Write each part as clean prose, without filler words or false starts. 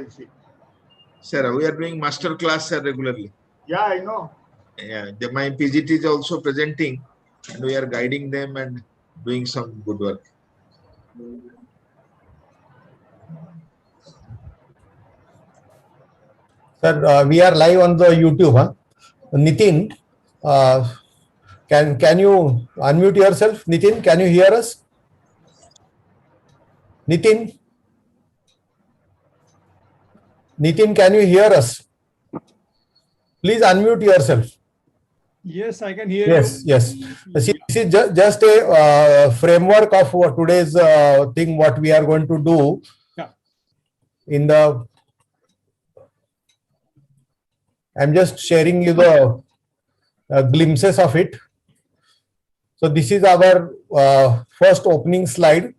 can see. Sir, we are doing master class regularly. Yeah, I know. Yeah, my PGT is also presenting, and we are guiding them and doing some good work. Sir, we are live on the YouTube. Huh? Nitin, can you unmute yourself? Nitin, can you hear us? Nitin? Nitin, can you hear us? Please unmute yourself. Yes, I can hear you. Yes. See, this is just a framework of today's thing, what we are going to do. Yeah. In the, I'm just sharing you the glimpses of it. So this is our first opening slide.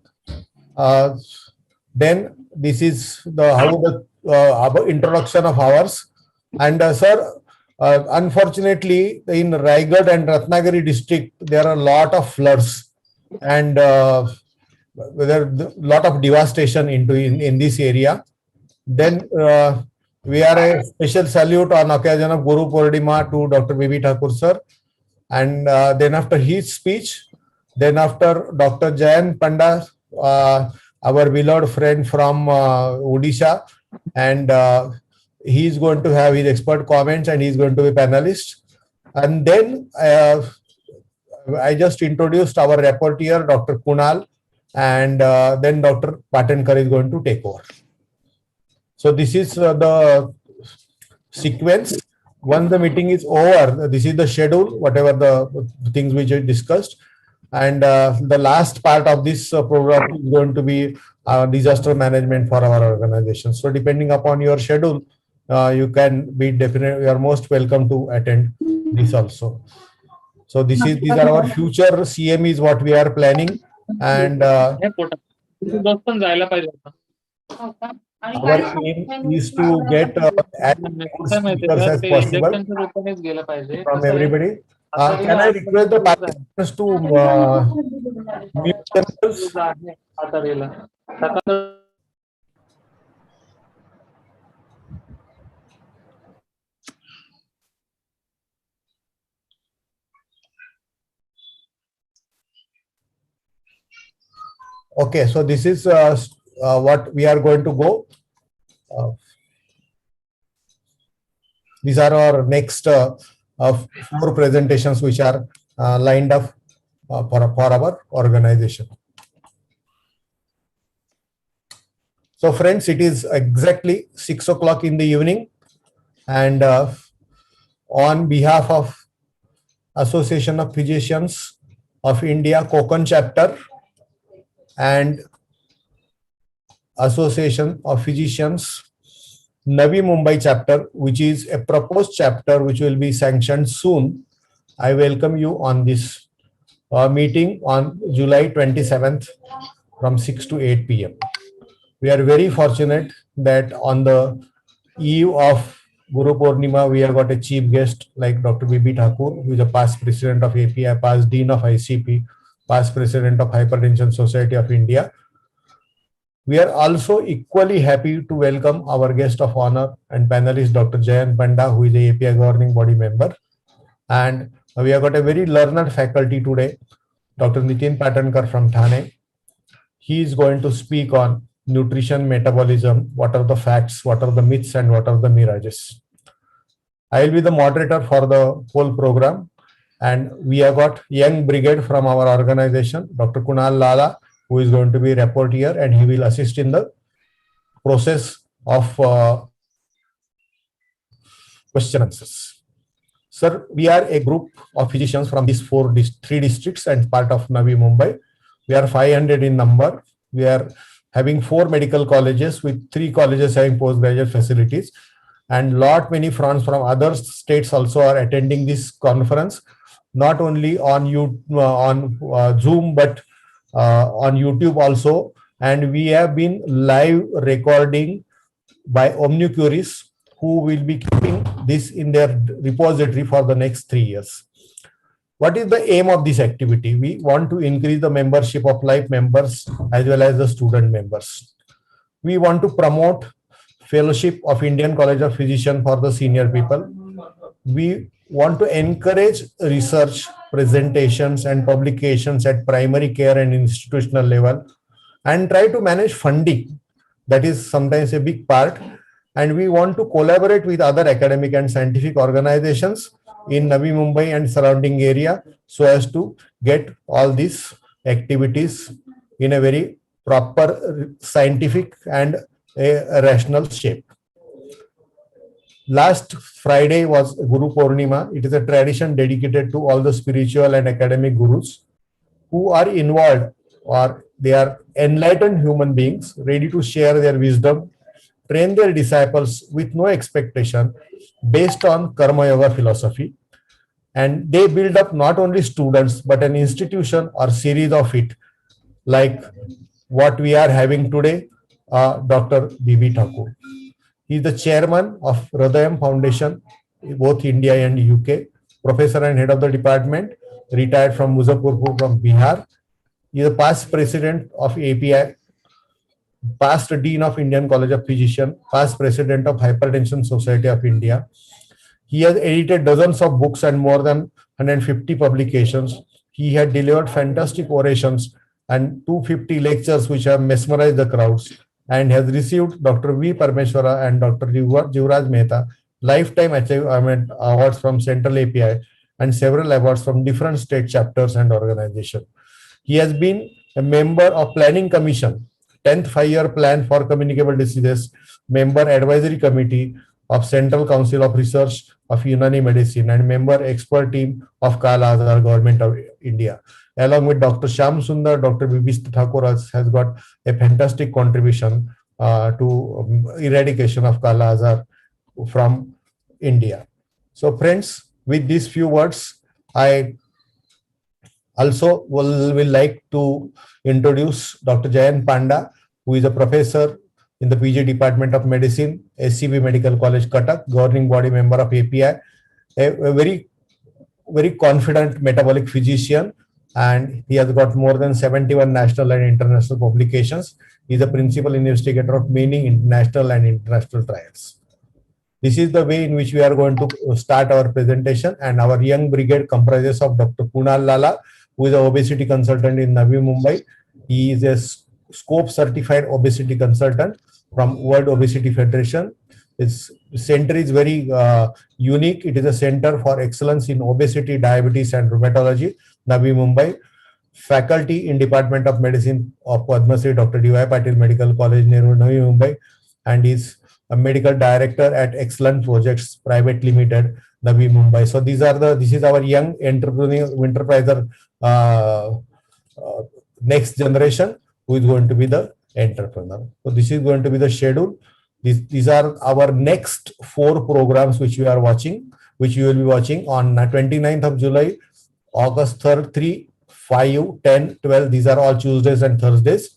Then this is the how the our introduction of ours. And sir, unfortunately, in Raigad and Ratnagiri district, there are a lot of floods, and there are a lot of devastation in this area. Then we are a special salute on occasion of Guru Purnima to Dr.B.B. Thakur sir, and then after his speech, then after Dr.Jayant Panda, our beloved friend from Odisha, and he is going to have his expert comments, and he is going to be panelist. And then I just introduced our rapporteur, Dr. Kunal, and then Dr. Patankar is going to take over. So this is the sequence. Once the meeting is over, this is the schedule, whatever the things which we discussed. And the last part of this program is going to be disaster management for our organization. So depending upon your schedule, you can be definitely, you are most welcome to attend this also. So these are our future CMEs, what we are planning. And our aim is to get as many speakers as possible from everybody. Can I request the participants to mute themselves? Okay, so this is what we are going to go. These are our next 4 presentations which are lined up for our organization. So friends, it is exactly 6 o'clock in the evening, and on behalf of Association of Physicians of India Konkan chapter and Association of Physicians Navi Mumbai chapter, which is a proposed chapter which will be sanctioned soon, I welcome you on this meeting on July 27th from 6 to 8 p.m. We are very fortunate that on the eve of Guru Purnima, we have got a chief guest like Dr.B.B. Thakur, who is a past president of API, past dean of ICP, past president of Hypertension Society of India. We are also equally happy to welcome our guest of honor and panelist, Dr. Jayant Panda, who is a API governing body member. And we have got a very learned faculty today, Dr. Nitin Patankar from Thane. He is going to speak on nutrition, metabolism, what are the facts, what are the myths, and what are the mirages. I will be the moderator for the whole program. And we have got young brigade from our organization, Dr. Kunal Lala, who is going to be rapporteur, and he will assist in the process of question answers. Sir, we are a group of physicians from these 3 districts and part of Navi Mumbai. We are 500 in number. We are having 4 medical colleges with 3 colleges having postgraduate facilities, and lot many friends from other states also are attending this conference, not only on Zoom, but on YouTube also. And we have been live recording by omnicuries, who will be keeping this in their repository for the next 3 years. What is the aim of this activity? We want to increase the membership of live members as well as the student members. We want to promote Fellowship of Indian College of Physicians for the senior people. We want to encourage research, presentations, and publications at primary care and institutional level, and try to manage funding. That is sometimes a big part. And we want to collaborate with other academic and scientific organizations in Navi Mumbai and surrounding area so as to get all these activities in a very proper scientific and a rational shape. Last Friday was Guru Purnima. It is a tradition dedicated to all the spiritual and academic gurus who are involved, or they are enlightened human beings ready to share their wisdom, train their disciples with no expectation based on Karma Yoga philosophy. And they build up not only students but an institution or series of it, like what we are having today, Dr.B.B. Thakur. He is the chairman of Hridayam Foundation, both India and UK, professor and head of the department, retired from Muzaffarpur from Bihar. He is a past president of API, past dean of Indian College of Physicians, past president of Hypertension Society of India. He has edited dozens of books and more than 150 publications. He had delivered fantastic orations and 250 lectures which have mesmerized the crowds, and has received Dr. V. Parmeshwara and Dr. Jivraj Mehta lifetime achievement awards from Central API and several awards from different state chapters and organizations. He has been a member of Planning Commission, 10th 5-year plan for communicable diseases, member advisory committee of Central Council of Research of Unani Medicine, and member expert team of Kala Azar Government of India. Along with Dr. Shyam Sundar, Dr.B.B. Thakur has got a fantastic contribution to eradication of Kala Azar from India. So friends, with these few words, I also will like to introduce Dr. Jayant Panda, who is a professor in the PG Department of Medicine, SCB Medical College, Cuttack, governing body member of API, a very confident metabolic physician, and he has got more than 71 national and international publications. He is a principal investigator of many international and international trials. This is the way in which we are going to start our presentation, and our young brigade comprises of Dr. Kunal Lala, who is an obesity consultant in Navi Mumbai. He is a scope certified obesity consultant from World Obesity Federation. Its center is very unique. It is a center for excellence in obesity, diabetes, and rheumatology, Navi Mumbai. Faculty in Department of Medicine of Padma Shri Dr. D.Y. Patil Medical College, Nehru, Navi Mumbai, and is a medical director at Excellent Projects Private Limited, Navi Mumbai. So this is our young enterpriser next generation who is going to be the entrepreneur. So this is going to be the schedule. These are our next 4 programs which we are watching, which you will be watching on 29th of July, August 3rd, 3, 5, 10, 12. These are all Tuesdays and Thursdays.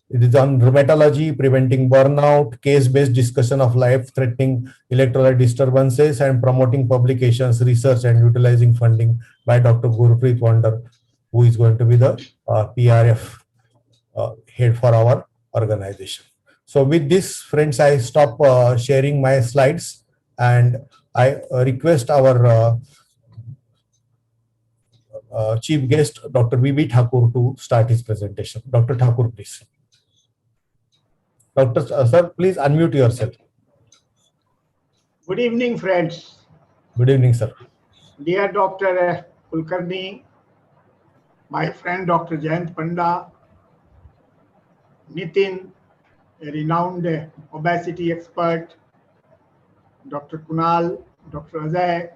It is on rheumatology, preventing burnout, case-based discussion of life-threatening electrolyte disturbances, and promoting publications, research, and utilizing funding by Dr. Gurpreet Wonder, who is going to be the PRF head for our organization. So with this, friends, I stop sharing my slides, and I request our chief guest, Dr. B.B. Thakur, to start his presentation. Dr. Thakur, please. Dr. Sir, please unmute yourself. Good evening, friends. Good evening, sir. Dear Dr. Kulkarni, my friend Dr. Jayant Panda, Nitin, a renowned obesity expert, Dr. Kunal, Dr. Ajay,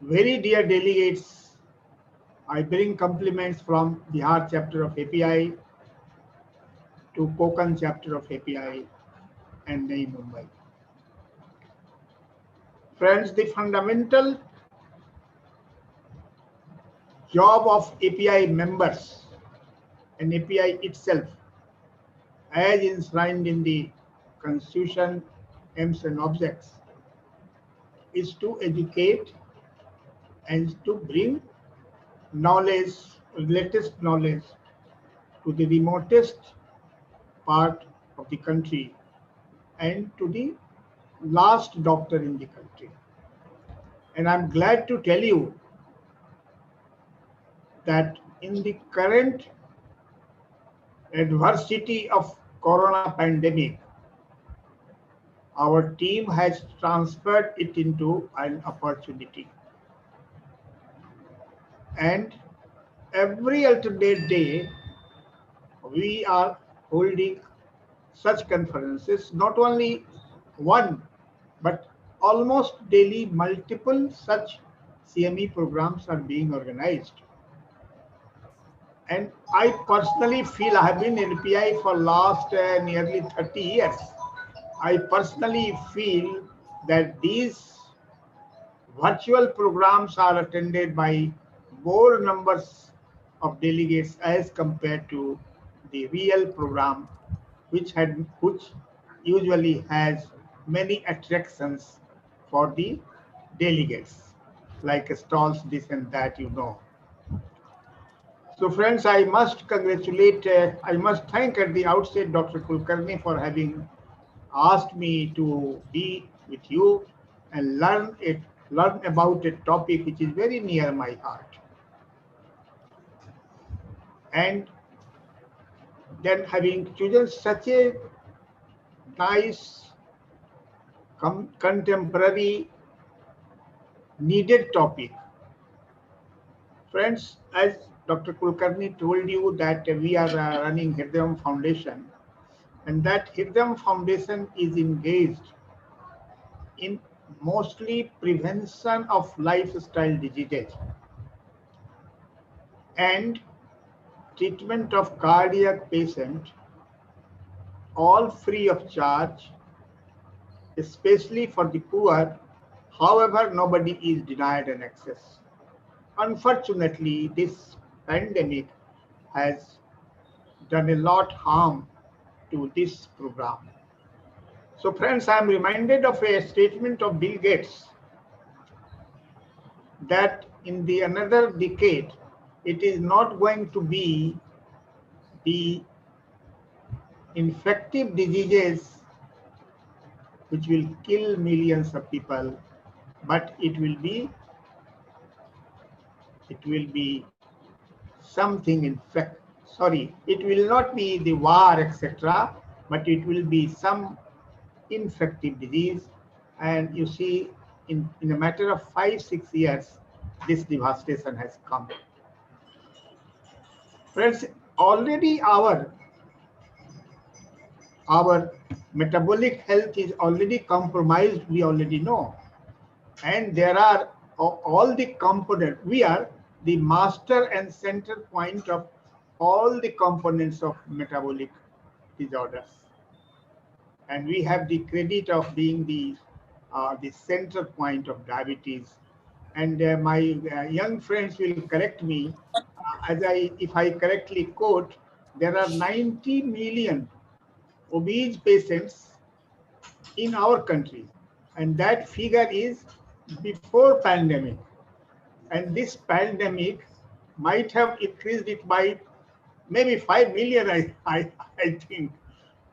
very dear delegates, I bring compliments from Bihar chapter of API to Konkan chapter of API and Navi Mumbai. Friends, the fundamental job of API members and API itself, as enshrined in the Constitution, aims and objects, is to educate and to bring knowledge, latest knowledge, to the remotest part of the country and to the last doctor in the country. And I'm glad to tell you that in the current adversity of corona pandemic, our team has transferred it into an opportunity. And every alternate day, we are holding such conferences, not only one, but almost daily multiple such CME programs are being organized. And I personally feel I have been in API for last nearly 30 years. I personally feel that these virtual programs are attended by more numbers of delegates as compared to the real program, which usually has many attractions for the delegates, like stalls, this and that, you know. So friends, I must I must thank at the outset Dr. Kulkarni for having asked me to be with you and learn about a topic which is very near my heart. And then having chosen such a nice, contemporary, needed topic. Friends, as Dr. Kulkarni told you that we are running Hridayam Foundation, and that Hridayam Foundation is engaged in mostly prevention of lifestyle diseases and treatment of cardiac patients, all free of charge, especially for the poor. However, nobody is denied an access. Unfortunately, this pandemic has done a lot harm to this program. So friends, I am reminded of a statement of Bill Gates that in the another decade, it is not going to be the infective diseases which will kill millions of people, but it will be something it will not be the war, etc., but it will be some infective disease. And you see, in a matter of 5-6 years, this devastation has come. Friends, already our metabolic health is already compromised, we already know. And there are all the components. We are the master and center point of all the components of metabolic disorders. And we have the credit of being the center point of diabetes. And my young friends will correct me, if I correctly quote, there are 90 million obese patients in our country, and that figure is before pandemic. And this pandemic might have increased it by maybe 5 million, I think,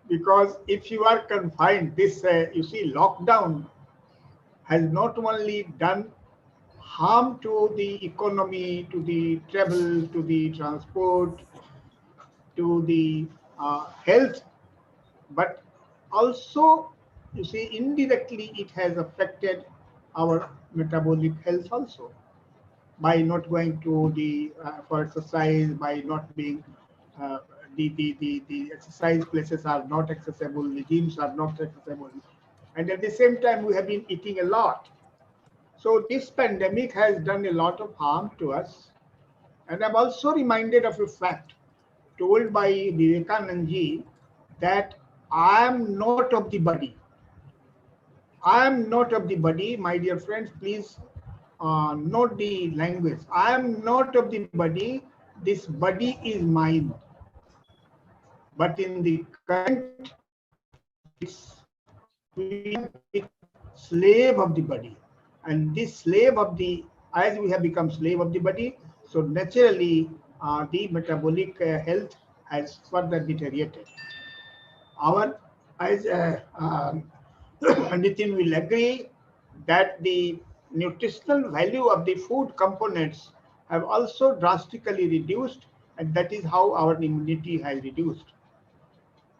because if you are confined, this you see, lockdown has not only done harm to the economy, to the travel, to the transport, to the health, but also, you see, indirectly it has affected our metabolic health also, by not going to the for exercise, by not being the exercise places are not accessible, the gyms are not accessible, and at the same time we have been eating a lot. So this pandemic has done a lot of harm to us. And I'm also reminded of a fact told by Vivekanand ji, that I am not of the body. I am not of the body, my dear friends, please note the language. I am not of the body, this body is mine. But in the current, we have become slave of the body. And this slave of the, as we have become slave of the body, so naturally the metabolic health has further deteriorated. Our As Nitin will agree that the nutritional value of the food components have also drastically reduced, and that is how our immunity has reduced.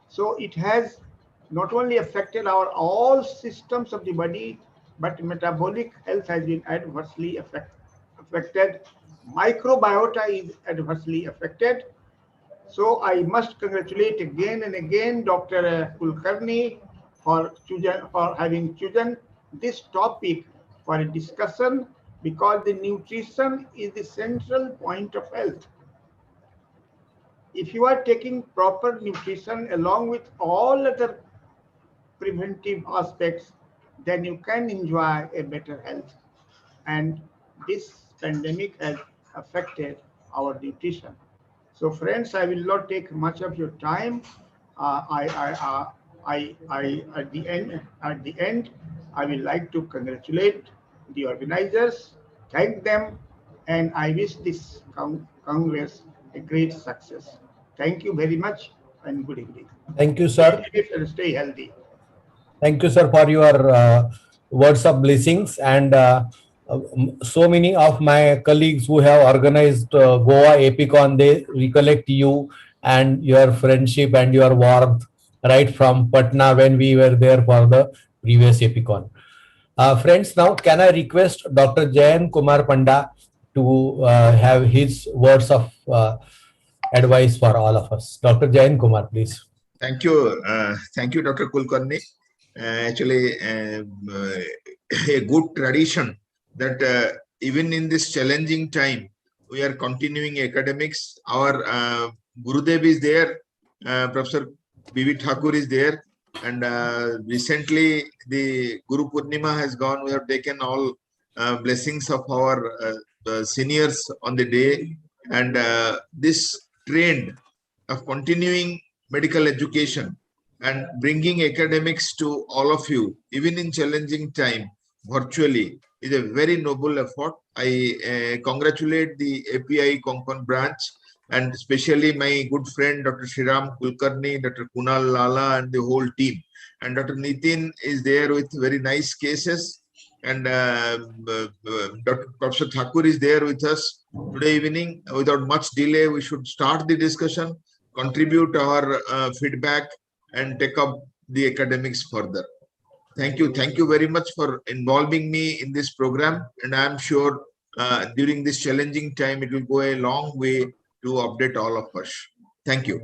So it has not only affected our all systems of the body, but metabolic health has been adversely affected. Microbiota is adversely affected. So I must congratulate again and again Dr. Kulkarni for having chosen this topic for a discussion, because the nutrition is the central point of health. If you are taking proper nutrition along with all other preventive aspects, then you can enjoy a better health. And this pandemic has affected our nutrition. So, friends, I will not take much of your time. At the end, I will like to congratulate the organizers, thank them, and I wish this Congress a great success. Thank you very much, and good evening. Thank you, sir. Stay healthy. Thank you, sir, for your words of blessings. And so many of my colleagues who have organized Goa APICon, they recollect you and your friendship and your warmth right from Patna when we were there for the previous APICon. Friends, now can I request Dr. Jayant Kumar Panda to have his words of advice for all of us. Dr. Jayant Kumar, please. Thank you, Dr. Kulkarni. Actually, a good tradition that even in this challenging time, we are continuing academics. Our Gurudev is there, Professor B.B. Thakur is there, and recently the Guru Purnima has gone. We have taken all blessings of our seniors on the day, and this trend of continuing medical education and bringing academics to all of you, even in challenging time, virtually, is a very noble effort. I congratulate the API Konkan branch, and especially my good friend Dr. Shriram Kulkarni, Dr. Kunal Lala, and the whole team. And Dr. Nitin is there with very nice cases, and Dr. Professor Thakur is there with us today evening. Without much delay, we should start the discussion, contribute our feedback, and take up the academics further. Thank you. Thank you very much for involving me in this program. And I'm sure during this challenging time, it will go a long way to update all of us. Thank you.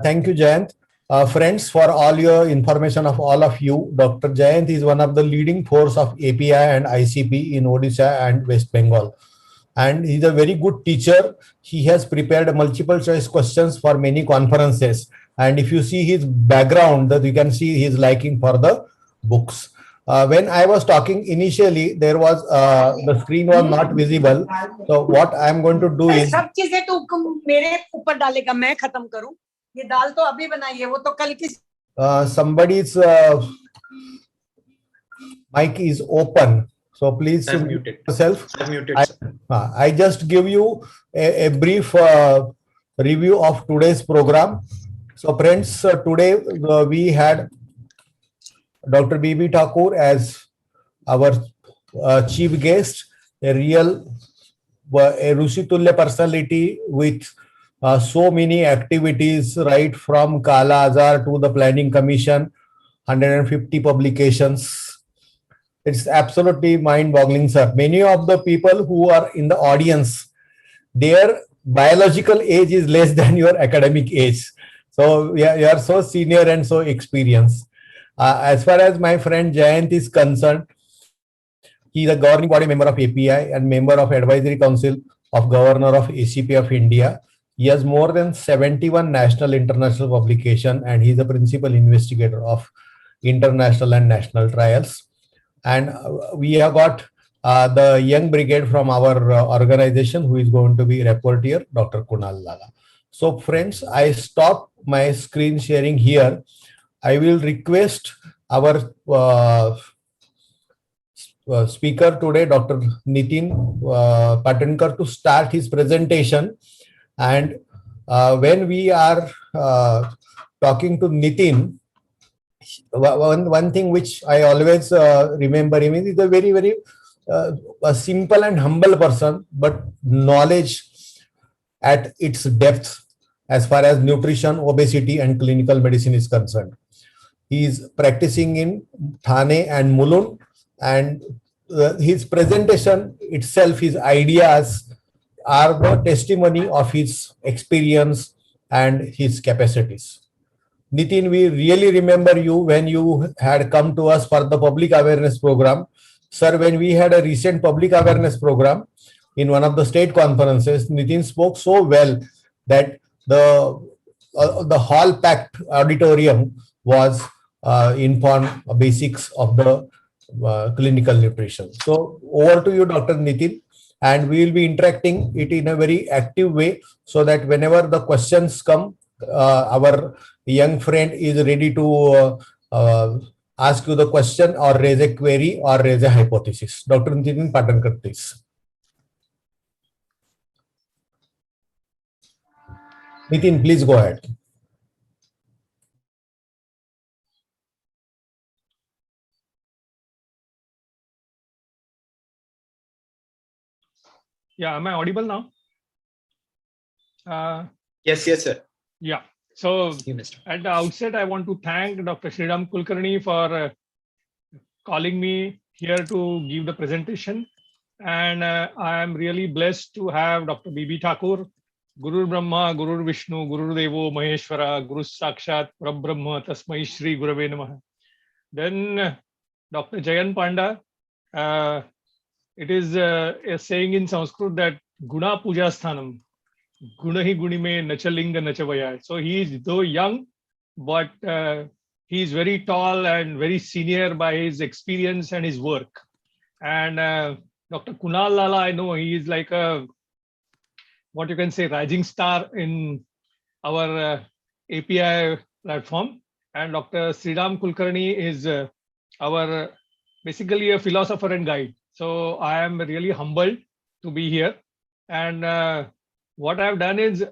Thank you, Jayant. Friends, for all your information of all of you, Dr. Jayant is one of the leading force of API and ICP in Odisha and West Bengal. And he's a very good teacher. He has prepared multiple choice questions for many conferences. And if you see his background, that you can see his liking for the books. When I was talking initially, there was the screen was not visible. So what I'm going to do is somebody's mic is open. So please mute yourself. I just give you a brief review of today's program. So friends, today we had Dr. B.B. Thakur as our chief guest, a real Rushitulya personality with so many activities, right from Kala Azar to the Planning Commission, 150 publications. It's absolutely mind-boggling, sir. Many of the people who are in the audience, their biological age is less than your academic age. So you are so senior and so experienced. As far as my friend Jayant is concerned, he is a governing body member of API and member of Advisory Council of Governor of ACP of India. He has more than 71 national international publications, and he is the principal investigator of international and national trials. And we have got the young brigade from our organization who is going to be reporter, Dr. Kunal Lala. So friends, I stop my screen sharing here. I will request our speaker today, Dr. Nitin Patankar, to start his presentation. And when we are talking to Nitin, one thing which I always remember him is he's a very a simple and humble person, but knowledge at its depth as far as nutrition, obesity, and clinical medicine is concerned. He is practicing in Thane and Mulund, and his presentation itself, his ideas are the testimony of his experience and his capacities. Nitin, we really remember you when you had come to us for the public awareness program. Sir, when we had a recent public awareness program in one of the state conferences, Nitin spoke so well that the hall packed auditorium was informed basics of the clinical nutrition. So over to you, Dr. Nitin, and we will be interacting it in a very active way so that whenever the questions come, our young friend is ready to ask you the question or raise a query or raise a hypothesis. Dr. Nitin Patankar, please. Nitin, please go ahead. Yeah, am I audible now? Yes, sir. Yeah. So at the outset, I want to thank Dr. Shriram Kulkarni for calling me here to give the presentation. And I am really blessed to have Dr. B.B.Thakur, Guru Brahma, Guru Vishnu, Guru Devo Maheshwara, Guru Sakshat Parabrahma Tasmai Shri Gurave Namaha. Then Dr. Jayant Panda. It is a saying in Sanskrit that Guna Puja Sthanam, Guna hi guni me nachalinga nachavaya. So he is though young, but he is very tall and very senior by his experience and his work. And Dr. Kunal Lala, I know he is like a, what you can say, rising star in our API platform. And Dr. Shriram Kulkarni is our basically a philosopher and guide. So I am really humbled to be here. And what I've done is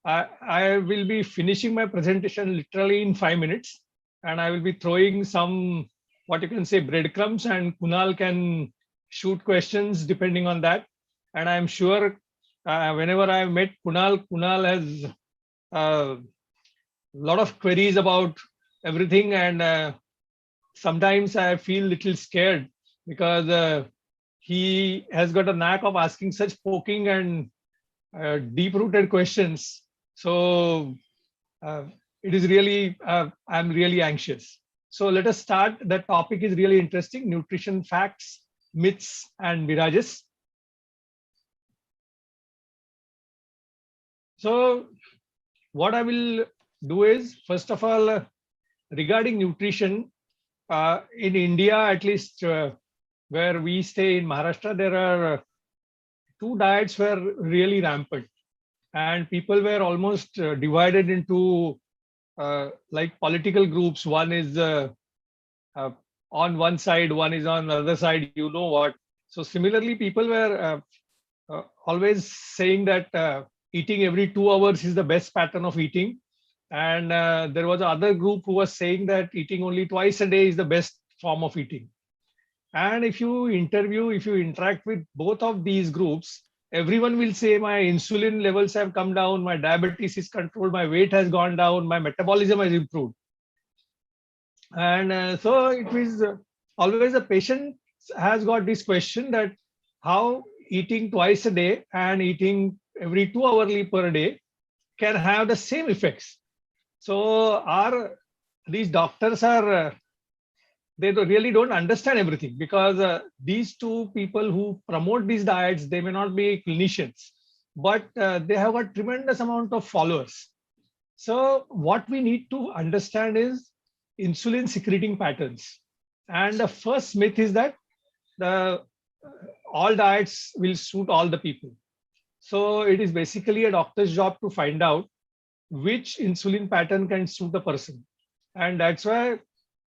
I will be finishing my presentation literally in 5 minutes. And I will be throwing some, what you can say, breadcrumbs, and Kunal can shoot questions depending on that. And I'm sure whenever I've met Kunal, Kunal has a lot of queries about everything. And sometimes I feel a little scared because he has got a knack of asking such poking and deep-rooted questions. So it is really, I'm really anxious. So let us start. The topic is really interesting: nutrition facts, myths, and mirages. So what I will do is, first of all, regarding nutrition, in India, at least where we stay in Maharashtra, there are two diets were really rampant, and people were almost divided into like political groups. One is on one side, one is on the other side, you know what. So similarly, people were always saying that eating every 2 hours is the best pattern of eating. And there was another group who was saying that eating only twice a day is the best form of eating. And if you interact with both of these groups, everyone will say my insulin levels have come down, my diabetes is controlled, my weight has gone down, my metabolism has improved. And so it is always a patient has got this question that how eating twice a day and eating every 2 hours per day can have the same effects. So these doctors are, they really don't understand everything, because these two people who promote these diets, they may not be clinicians, but they have a tremendous amount of followers. So what we need to understand is insulin secreting patterns. And the first myth is that all diets will suit all the people. So it is basically a doctor's job to find out which insulin pattern can suit the person. And that's why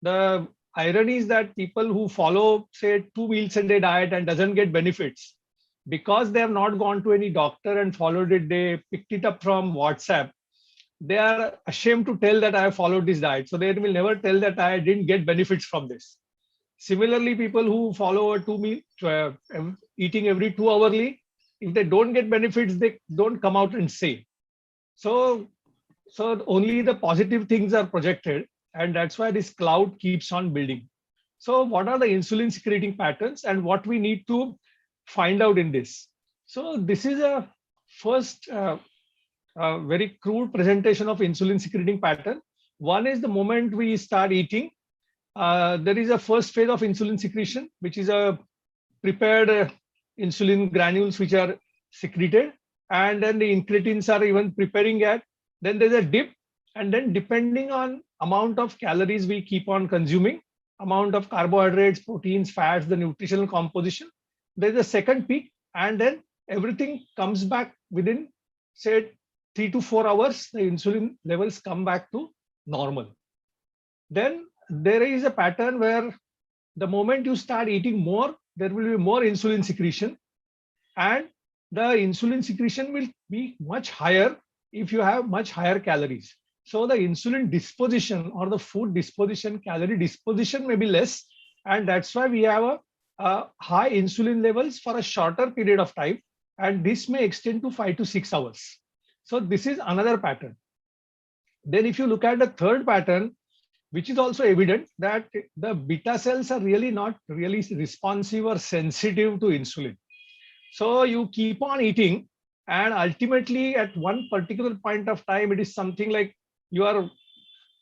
the irony is that people who follow, say, 2 meals a day diet and doesn't get benefits, because they have not gone to any doctor and followed it, they picked it up from WhatsApp. they are ashamed to tell that I have followed this diet. So they will never tell that I didn't get benefits from this. Similarly, people who follow a eating every 2 hourly, if they don't get benefits, they don't come out and say. So only the positive things are projected, and that's why this cloud keeps on building. So what are the insulin secreting patterns and what we need to find out in this? So this is a first very crude presentation of insulin secreting pattern. One is the moment we start eating, there is a first phase of insulin secretion, which is a prepared insulin granules which are secreted, and then the incretins are even preparing it. Then there's a dip, and then depending on amount of calories we keep on consuming, amount of carbohydrates, proteins, fats, the nutritional composition, there's a second peak, and then everything comes back within, say, 3 to 4 hours, the insulin levels come back to normal. Then there is a pattern where the moment you start eating more, there will be more insulin secretion, and the insulin secretion will be much higher if you have much higher calories. So the insulin disposition or the food disposition, calorie disposition may be less, and that's why we have a high insulin levels for a shorter period of time, and this may extend to 5 to 6 hours. So this is another pattern. Then if you look at the third pattern, which is also evident, that the beta cells are really not really responsive or sensitive to insulin. So you keep on eating, and ultimately at one particular point of time, it is something like you are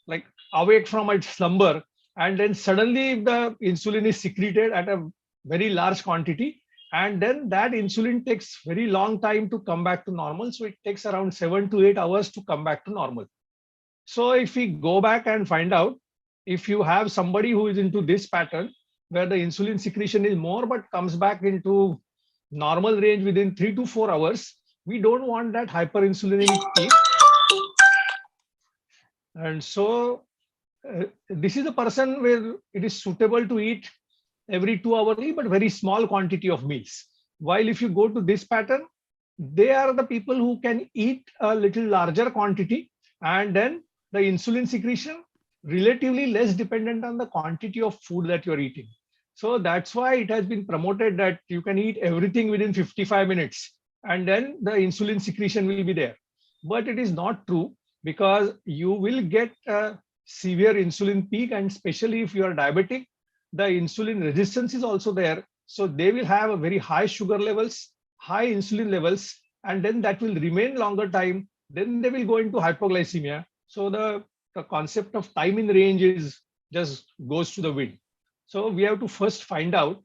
like awake from a slumber, and then suddenly the insulin is secreted at a very large quantity, and then that insulin takes very long time to come back to normal. So it takes around 7 to 8 hours to come back to normal. So if we go back and find out, if you have somebody who is into this pattern where the insulin secretion is more but comes back into normal range within 3 to 4 hours, we don't want that hyperinsulinemic peak. And so this is a person where it is suitable to eat every 2 hourly, but very small quantity of meals. While if you go to this pattern, they are the people who can eat a little larger quantity, and then the insulin secretion relatively less dependent on the quantity of food that you're eating. So that's why it has been promoted that you can eat everything within 55 minutes, and then the insulin secretion will be there. But it is not true, because you will get a severe insulin peak, and especially if you are diabetic, the insulin resistance is also there. So they will have a very high sugar levels, high insulin levels, and then that will remain longer time. Then they will go into hypoglycemia. So the concept of time in range is just goes to the wind. So we have to first find out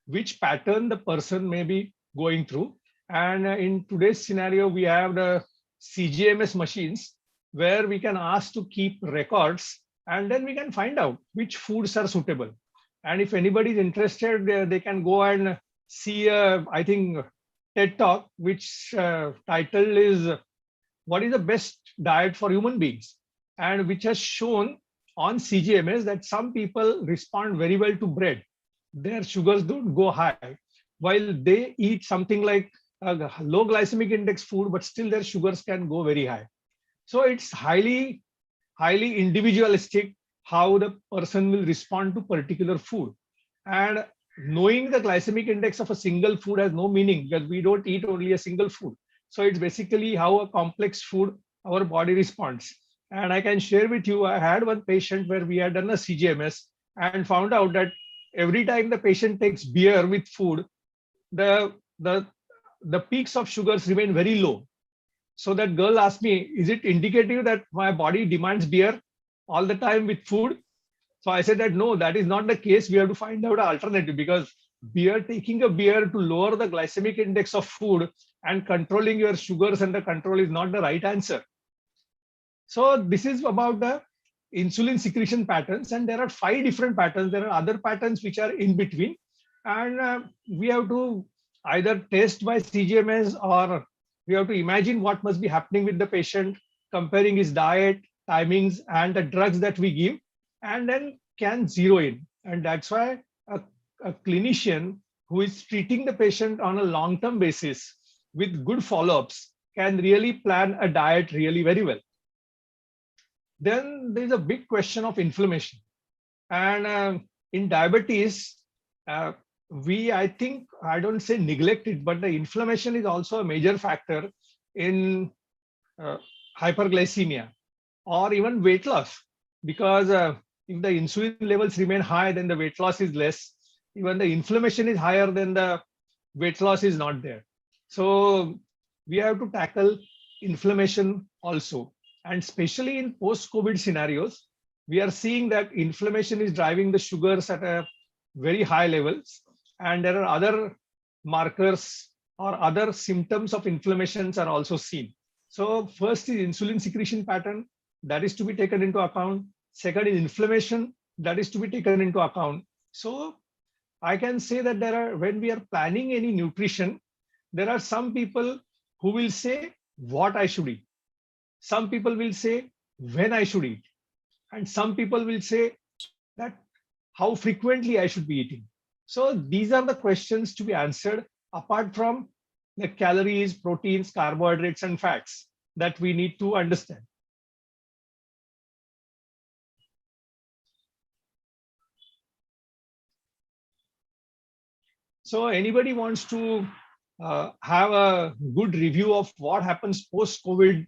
which pattern the person may be going through. And in today's scenario, we have the CGMS machines where we can ask to keep records, and then we can find out which foods are suitable. And if anybody is interested, they can go and see, I think, TED Talk, which title is "What is the Best Diet for Human Beings?" and which has shown on CGMS that some people respond very well to bread. Their sugars don't go high, while they eat something like a low glycemic index food, but still their sugars can go very high. So it's highly individualistic how the person will respond to particular food. And knowing the glycemic index of a single food has no meaning, because we don't eat only a single food. So it's basically how a complex food our body responds. And I can share with you, I had one patient where we had done a CGMS and found out that every time the patient takes beer with food, the peaks of sugars remain very low. So that girl asked me, is it indicative that my body demands beer all the time with food? So I said that no, that is not the case. We have to find out an alternative, because taking a beer to lower the glycemic index of food and controlling your sugars under control is not the right answer. So this is about the insulin secretion patterns, and there are 5 different patterns. There are other patterns which are in between, and we have to either test by CGMS, or we have to imagine what must be happening with the patient, comparing his diet, timings, and the drugs that we give, and then can zero in. And that's why a clinician who is treating the patient on a long-term basis with good follow-ups can really plan a diet really very well. Then there's a big question of inflammation. And in diabetes, I think, I don't say neglect it, but the inflammation is also a major factor in hyperglycemia or even weight loss. Because if the insulin levels remain high, then the weight loss is less. Even the inflammation is higher, then the weight loss is not there. So we have to tackle inflammation also. And especially in post-COVID scenarios, we are seeing that inflammation is driving the sugars at a very high levels. And there are other markers or other symptoms of inflammations are also seen. So first is insulin secretion pattern, that is to be taken into account. Second is inflammation, that is to be taken into account. So I can say that when we are planning any nutrition, there are some people who will say what I should eat. Some people will say when I should eat. And some people will say that how frequently I should be eating. So these are the questions to be answered apart from the calories, proteins, carbohydrates, and fats that we need to understand. So anybody wants to have a good review of what happens post-COVID?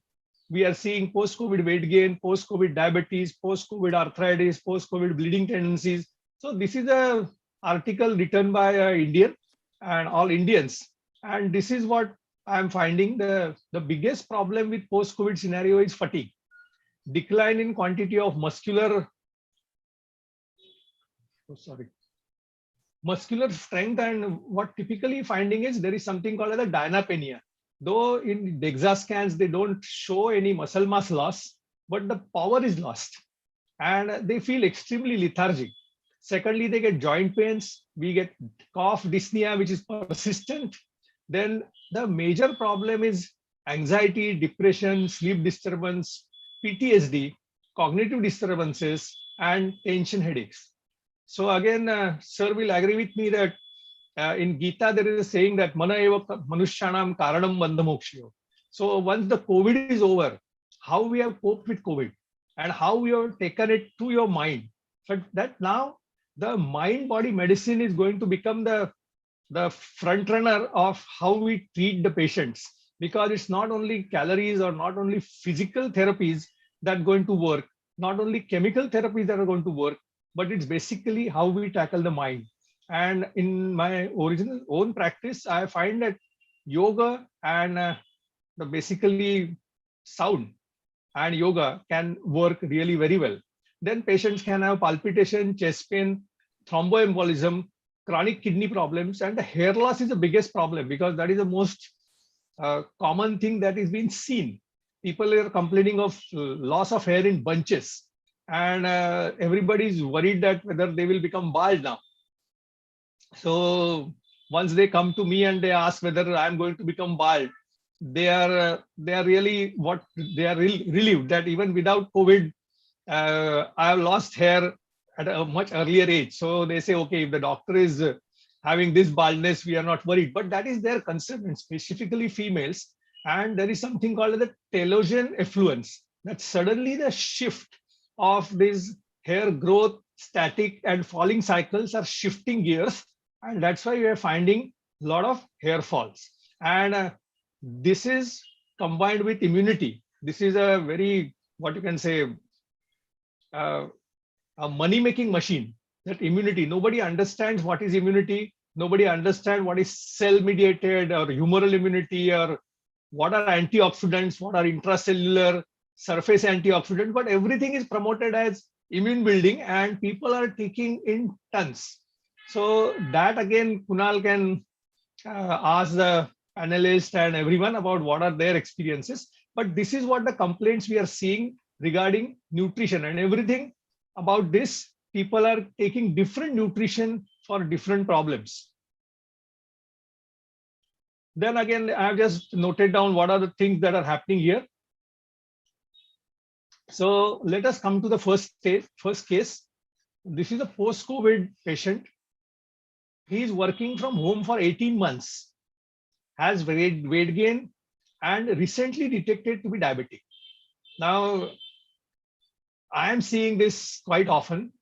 We are seeing post-COVID weight gain, post-COVID diabetes, post-COVID arthritis, post-COVID bleeding tendencies. So this is an article written by an Indian and all Indians. And this is what I'm finding the biggest problem with post-COVID scenario is fatigue. Decline in quantity of muscular strength, and what typically finding is there is something called as a dynapenia. Though in DEXA scans, they don't show any muscle mass loss, but the power is lost and they feel extremely lethargic. Secondly, they get joint pains. We get cough, dyspnea, which is persistent. Then the major problem is anxiety, depression, sleep disturbance, PTSD, cognitive disturbances, and tension headaches. So again, sir will agree with me that in Gita, there is a saying that mana eva manushyanam karanam bandhamokshayo. So once the COVID is over, how we have coped with COVID and how we have taken it to your mind. But that now the mind-body medicine is going to become the front runner of how we treat the patients, because it's not only calories or not only physical therapies that are going to work, not only chemical therapies that are going to work, but it's basically how we tackle the mind. And in my original own practice, I find that yoga and the basically sound and yoga can work really very well. Then patients can have palpitation, chest pain, thromboembolism, chronic kidney problems, and the hair loss is the biggest problem because that is the most common thing that is being seen. People are complaining of loss of hair in bunches, and everybody is worried that whether they will become bald now. So once they come to me and they ask whether I'm going to become bald, they are really relieved that even without COVID, I have lost hair at a much earlier age. So they say, okay, if the doctor is having this baldness, we are not worried. But that is their concern, and specifically females. And there is something called the telogen effluence, that suddenly the shift of this hair growth, static and falling cycles are shifting gears. And that's why we are finding a lot of hair falls. And this is combined with immunity. This is a very, what you can say, a money-making machine, that immunity. Nobody understands what is immunity. Nobody understands what is cell-mediated or humoral immunity, or what are antioxidants, what are intracellular, surface antioxidants, but everything is promoted as immune building and people are taking in tons. So that again, Kunal can ask the panelists and everyone about what are their experiences. But this is what the complaints we are seeing regarding nutrition, and everything about this, people are taking different nutrition for different problems. Then again, I have just noted down what are the things that are happening here. So let us come to the first case. This is a post-COVID patient. He is working from home for 18 months, has weight gain, and recently detected to be diabetic. Now, I am seeing this quite often,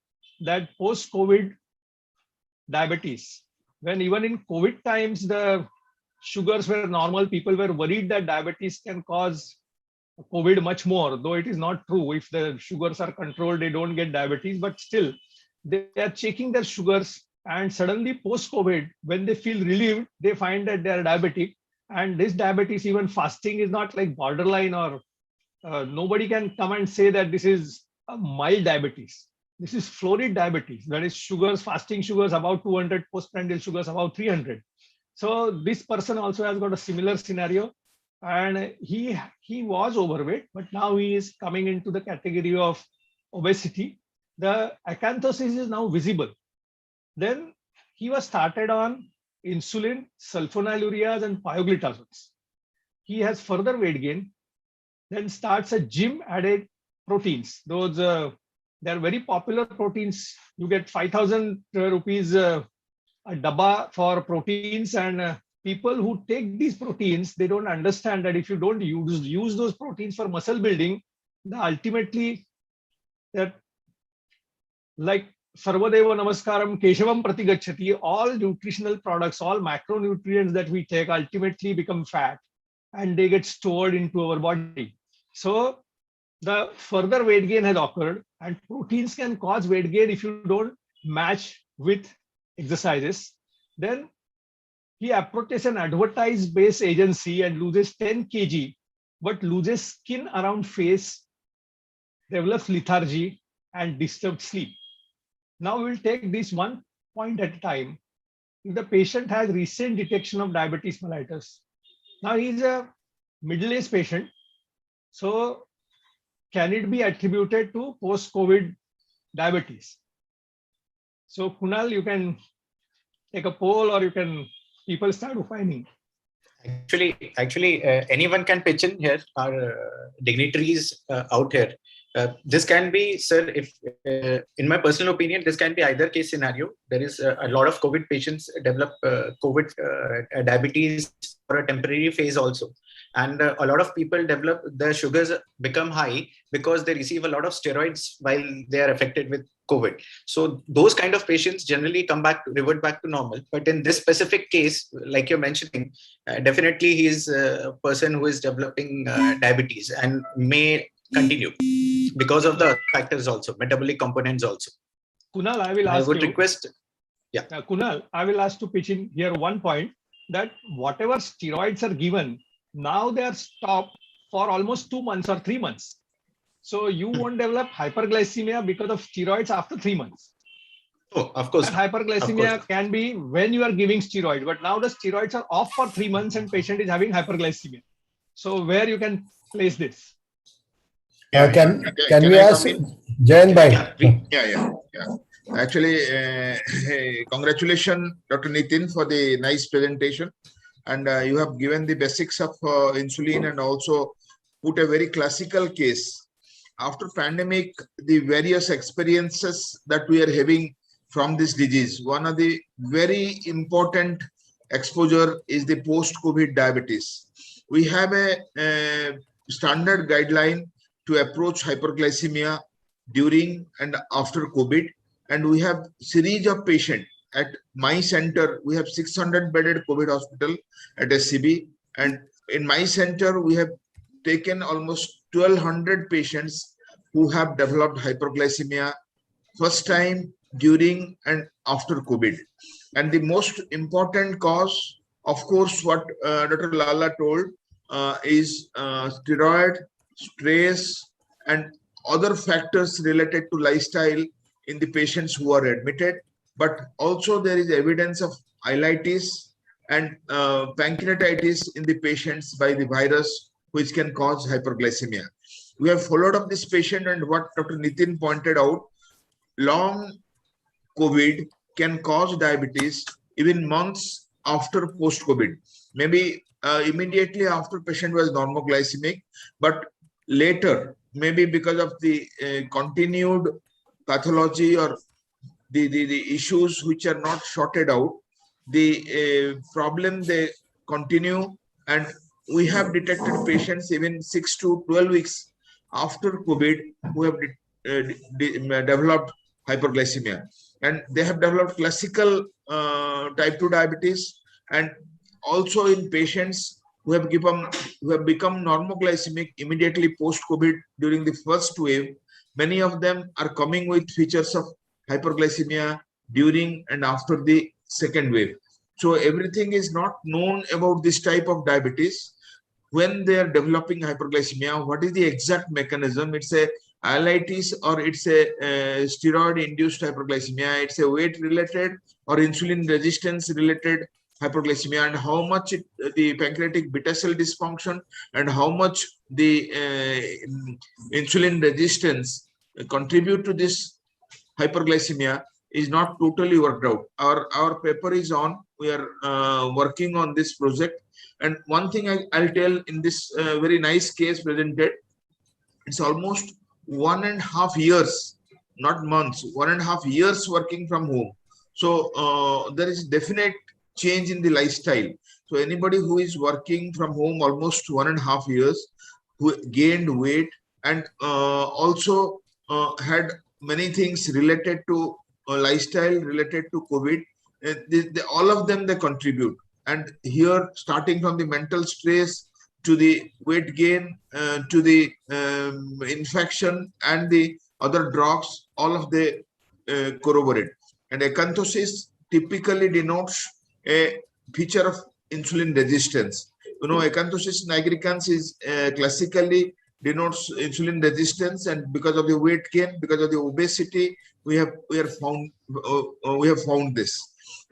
that post-COVID diabetes, when even in COVID times, the sugars were normal, people were worried that diabetes can cause COVID much more, though it is not true. If the sugars are controlled, they don't get diabetes, but still they are checking their sugars, and suddenly post-COVID, when they feel relieved, they find that they are diabetic. And this diabetes, even fasting, is not like borderline, or nobody can come and say that this is a mild diabetes. This is florid diabetes. That is sugars, fasting sugars about 200, postprandial sugars about 300. So this person also has got a similar scenario, and he was overweight, but now he is coming into the category of obesity. The acanthosis is now visible. Then he was started on insulin, sulfonylureas, and pioglitazones. He has further weight gain, then starts a gym, added proteins. Those they're very popular proteins. You get 5,000 rupees a dabba for proteins, and people who take these proteins, they don't understand that if you don't use those proteins for muscle building, ultimately that, like Sarvadeva Namaskaram Keshavam Pratigachati, all nutritional products, all macronutrients that we take ultimately become fat and they get stored into our body. So the further weight gain has occurred, and proteins can cause weight gain if you don't match with exercises. Then he approaches an advertised based agency and loses 10 kg, but loses skin around face, develops lethargy and disturbed sleep. Now we'll take this one point at a time. If the patient has recent detection of diabetes mellitus, now he's a middle-aged patient, so can it be attributed to post-COVID diabetes? So Kunal, you can take a poll, or you can, people start opining. Actually, anyone can pitch in here. Our dignitaries out here. This can be, sir, if in my personal opinion, this can be either case scenario. There is a lot of COVID patients develop COVID diabetes for a temporary phase also. And a lot of people develop, the sugars become high because they receive a lot of steroids while they are affected with COVID. So those kind of patients generally revert back to normal. But in this specific case, like you're mentioning, definitely he is a person who is developing diabetes and may continue because of the factors also, metabolic components also. Kunal, I will ask I would you, request, yeah. Kunal, I will ask to pitch in here one point, that whatever steroids are given, now they are stopped for almost 2 months or 3 months. So you won't develop hyperglycemia because of steroids after 3 months. Oh, of course. And hyperglycemia can be when you are giving steroid, but now the steroids are off for 3 months and patient is having hyperglycemia. So where you can place this? Can we ask Jayant bhai? Yeah. Actually, congratulations, Dr. Nitin, for the nice presentation. And you have given the basics of insulin and also put a very classical case. After pandemic, the various experiences that we are having from this disease, one of the very important exposure is the post-COVID diabetes. We have a standard guideline to approach hyperglycemia during and after COVID. And we have series of patients. At my center, we have 600 bedded COVID hospital at SCB. And in my center, we have taken almost 1,200 patients who have developed hyperglycemia first time, during and after COVID. And the most important cause, of course, what Dr. Lala told is steroid, stress, and other factors related to lifestyle in the patients who are admitted. But also there is evidence of ileitis and pancreatitis in the patients by the virus, which can cause hyperglycemia. We have followed up this patient, and what Dr. Nitin pointed out, long COVID can cause diabetes even months after post-COVID. Maybe immediately after patient was normoglycemic, but later, maybe because of the continued pathology or the issues which are not sorted out, the problem they continue, and we have detected patients even 6 to 12 weeks after COVID who have developed hyperglycemia, and they have developed classical type 2 diabetes, and also in patients who have become normoglycemic immediately post-COVID during the first wave. Many of them are coming with features of hyperglycemia during and after the second wave. So everything is not known about this type of diabetes. When they are developing hyperglycemia, what is the exact mechanism? It's a ILITs or it's a steroid-induced hyperglycemia. It's a weight-related or insulin resistance-related hyperglycemia, and how much the pancreatic beta cell dysfunction and how much the insulin resistance contribute to this hyperglycemia is not totally worked out. Our paper is on. We are working on this project. And one thing I'll tell in this very nice case presented, it's almost 1.5 years, not months, 1.5 years working from home. So there is definite change in the lifestyle. So anybody who is working from home almost 1.5 years, who gained weight and also had many things related to lifestyle, related to COVID, all of them, they contribute. And here, starting from the mental stress to the weight gain, to the infection and the other drugs, all of they corroborate. And acanthosis typically denotes a feature of insulin resistance. You know, acanthosis nigricans is classically denotes insulin resistance, and because of the weight gain, because of the obesity, we have found this.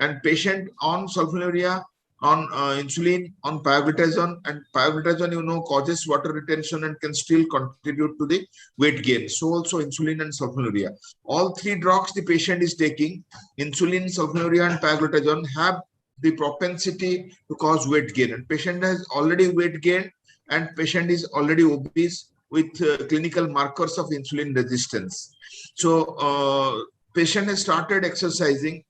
And patient on sulfonylurea, on insulin, on pioglitazone, and pioglitazone, you know, causes water retention and can still contribute to the weight gain. So also insulin and sulfonylurea. All three drugs the patient is taking, insulin, sulfonylurea, and pioglitazone, have the propensity to cause weight gain. And patient has already weight gain, and patient is already obese with clinical markers of insulin resistance. So patient has started exercising,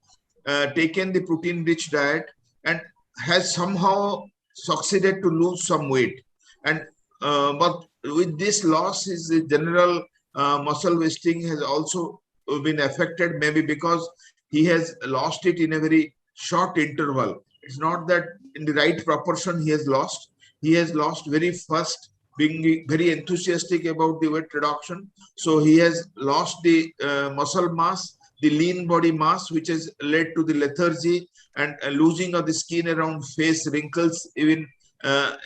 taken the protein-rich diet, and has somehow succeeded to lose some weight. And but with this loss, his general muscle wasting has also been affected, maybe because he has lost it in a very short interval. It's not that in the right proportion he has lost. He has lost very fast, being very enthusiastic about the weight reduction. So he has lost the muscle mass, the lean body mass, which has led to the lethargy and losing of the skin around face, wrinkles, even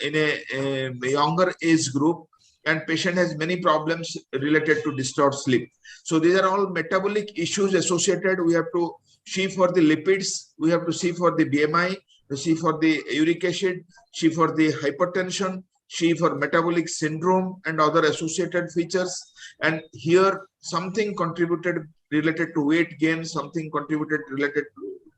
in a younger age group. And patient has many problems related to disturbed sleep. So these are all metabolic issues associated. We have to see for the lipids, we have to see for the BMI, to see for the uric acid, see for the hypertension, see for metabolic syndrome and other associated features. And here something contributed related to weight gain, something contributed related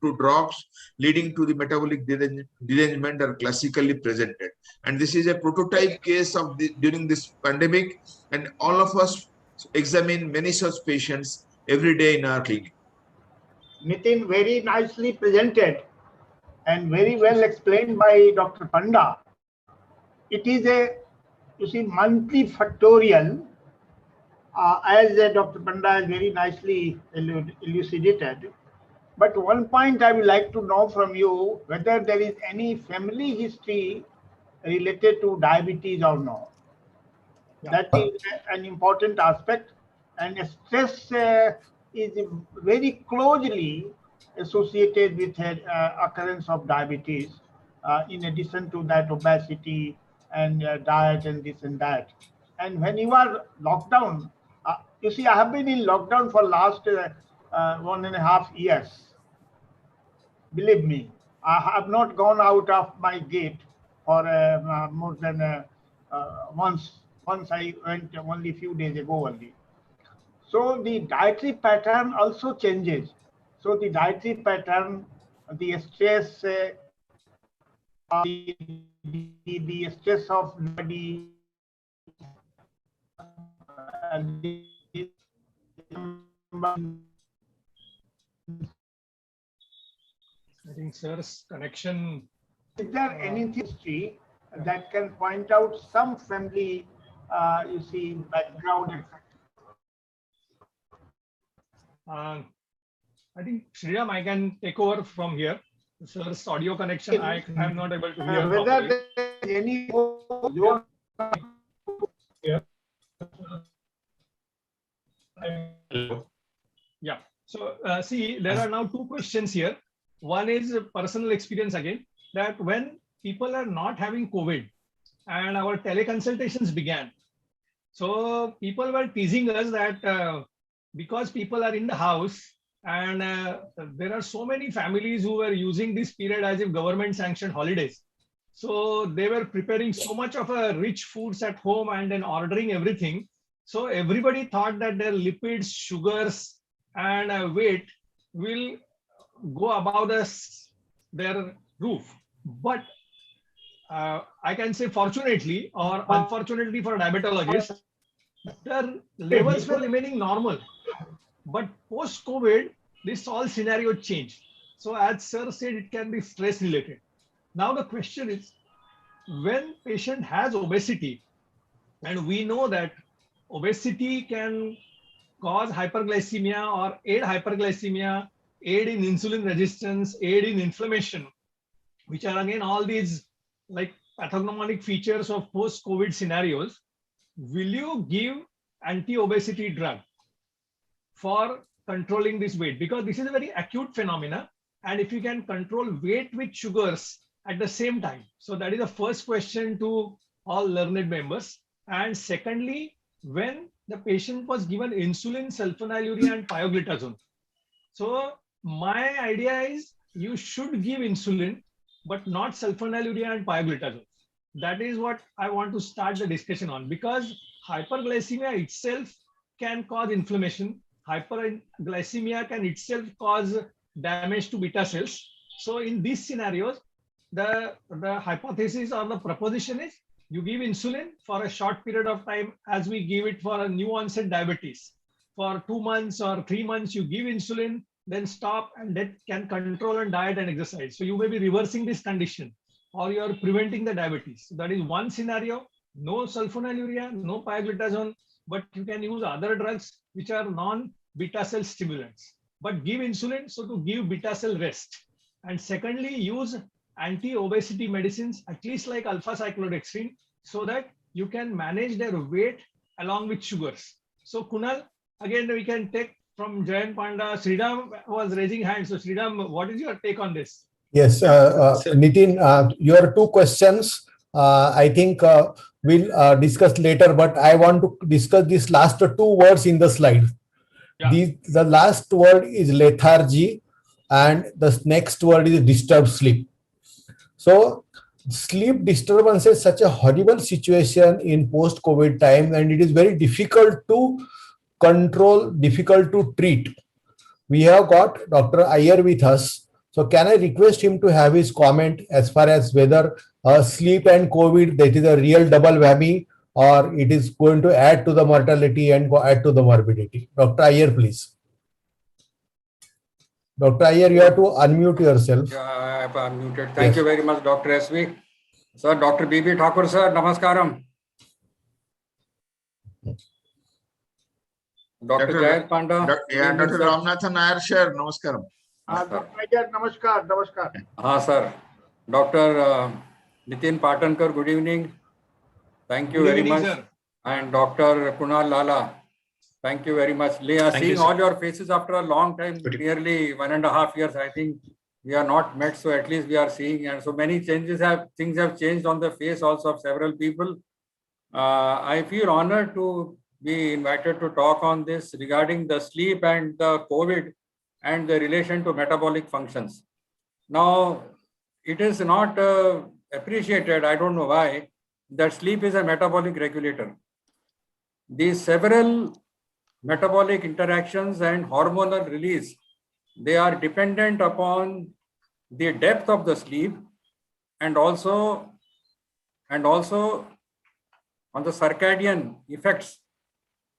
to drugs leading to the metabolic derangement are classically presented. And this is a prototype case of during this pandemic, and all of us examine many such patients every day in our clinic. Nitin, very nicely presented and very well explained by Dr. Panda. It is a, you see, monthly factorial, as Dr. Panda has very nicely elucidated. But one point I would like to know from you, whether there is any family history related to diabetes or no. Yeah. That is an important aspect, and stress is very closely associated with occurrence of diabetes, in addition to that obesity and diet and this and that. And when you are locked down, you see, I have been in lockdown for last 1.5 years. Believe me, I have not gone out of my gate for more than once. Once I went only a few days ago only. So the dietary pattern also changes. So the dietary pattern, the stress, the stress of body, I think sir's connection. Is there anything that can point out some family, you see, background? I think Shriram, I can take over from here. Sir's audio connection, I am not able to hear Whether properly. there is any Yeah. So see, there are now two questions here. One is personal experience again, that when people are not having COVID and our teleconsultations began, so people were teasing us that because people are in the house and there are so many families who were using this period as if government sanctioned holidays. So they were preparing so much of rich foods at home and then ordering everything. So everybody thought that their lipids, sugars, and weight will go above their roof. But I can say fortunately or unfortunately for diabetologists, their levels were remaining normal. But post-COVID, this all scenario changed. So as Sir said, it can be stress related. Now the question is, when patient has obesity, and we know that obesity can cause hyperglycemia or aid hyperglycemia, aid in insulin resistance, aid in inflammation, which are again all these like pathognomonic features of post-COVID scenarios. Will you give anti-obesity drug for controlling this weight? Because this is a very acute phenomena. And if you can control weight with sugars at the same time. So that is the first question to all learned members. And secondly, when the patient was given insulin, sulfonylurea, and pioglitazone. So my idea is you should give insulin, but not sulfonylurea and pioglitazone. That is what I want to start the discussion on, because hyperglycemia itself can cause inflammation. Hyperglycemia can itself cause damage to beta cells. So in these scenarios, the hypothesis or the proposition is you give insulin for a short period of time, as we give it for a new onset diabetes. For 2 months or 3 months, you give insulin, then stop, and that can control on diet and exercise. So you may be reversing this condition, or you are preventing the diabetes. So that is one scenario. No sulfonylurea, no pioglitazone, but you can use other drugs which are non-beta cell stimulants. But give insulin, so to give beta cell rest. And secondly, use anti-obesity medicines, at least like alpha-cyclodextrin, so that you can manage their weight along with sugars. So Kunal, again, we can take from Jayant, Panda. Shriram was raising hands. So Shriram, what is your take on this? Yes, Nitin, your two questions, I think we'll discuss later, but I want to discuss these last two words in the slide. Yeah. The last word is lethargy, and the next word is disturbed sleep. So sleep disturbance is such a horrible situation in post-COVID time, and it is very difficult to control, difficult to treat. We have got Dr. Iyer with us. So can I request him to have his comment as far as whether sleep and COVID, that is a real double whammy, or it is going to add to the mortality and add to the morbidity? Dr. Iyer, please. Dr. Iyer, you have to unmute yourself. Yeah, I have unmuted. Thank you very much, Dr. SV. Sir, Dr.B.B. Thakur, sir, namaskaram. Dr. Jayant Panda. Dr. Ramanathan Nair, sir, namaskaram. Dr. Iyer, namaskar, namaskar. Sir. Dr. Nitin Patankar, good evening. Thank you very much. Sir. And Dr. Kunal Lala, thank you very much. Seeing all your faces after a long time, nearly 1.5 years, I think we are not met, so at least we are seeing, and so many things have changed on the face also of several people. I feel honored to be invited to talk on this regarding the sleep and the COVID and the relation to metabolic functions. Now, it is not appreciated, I don't know why, that sleep is a metabolic regulator. These several metabolic interactions and hormonal release, they are dependent upon the depth of the sleep and also on the circadian effects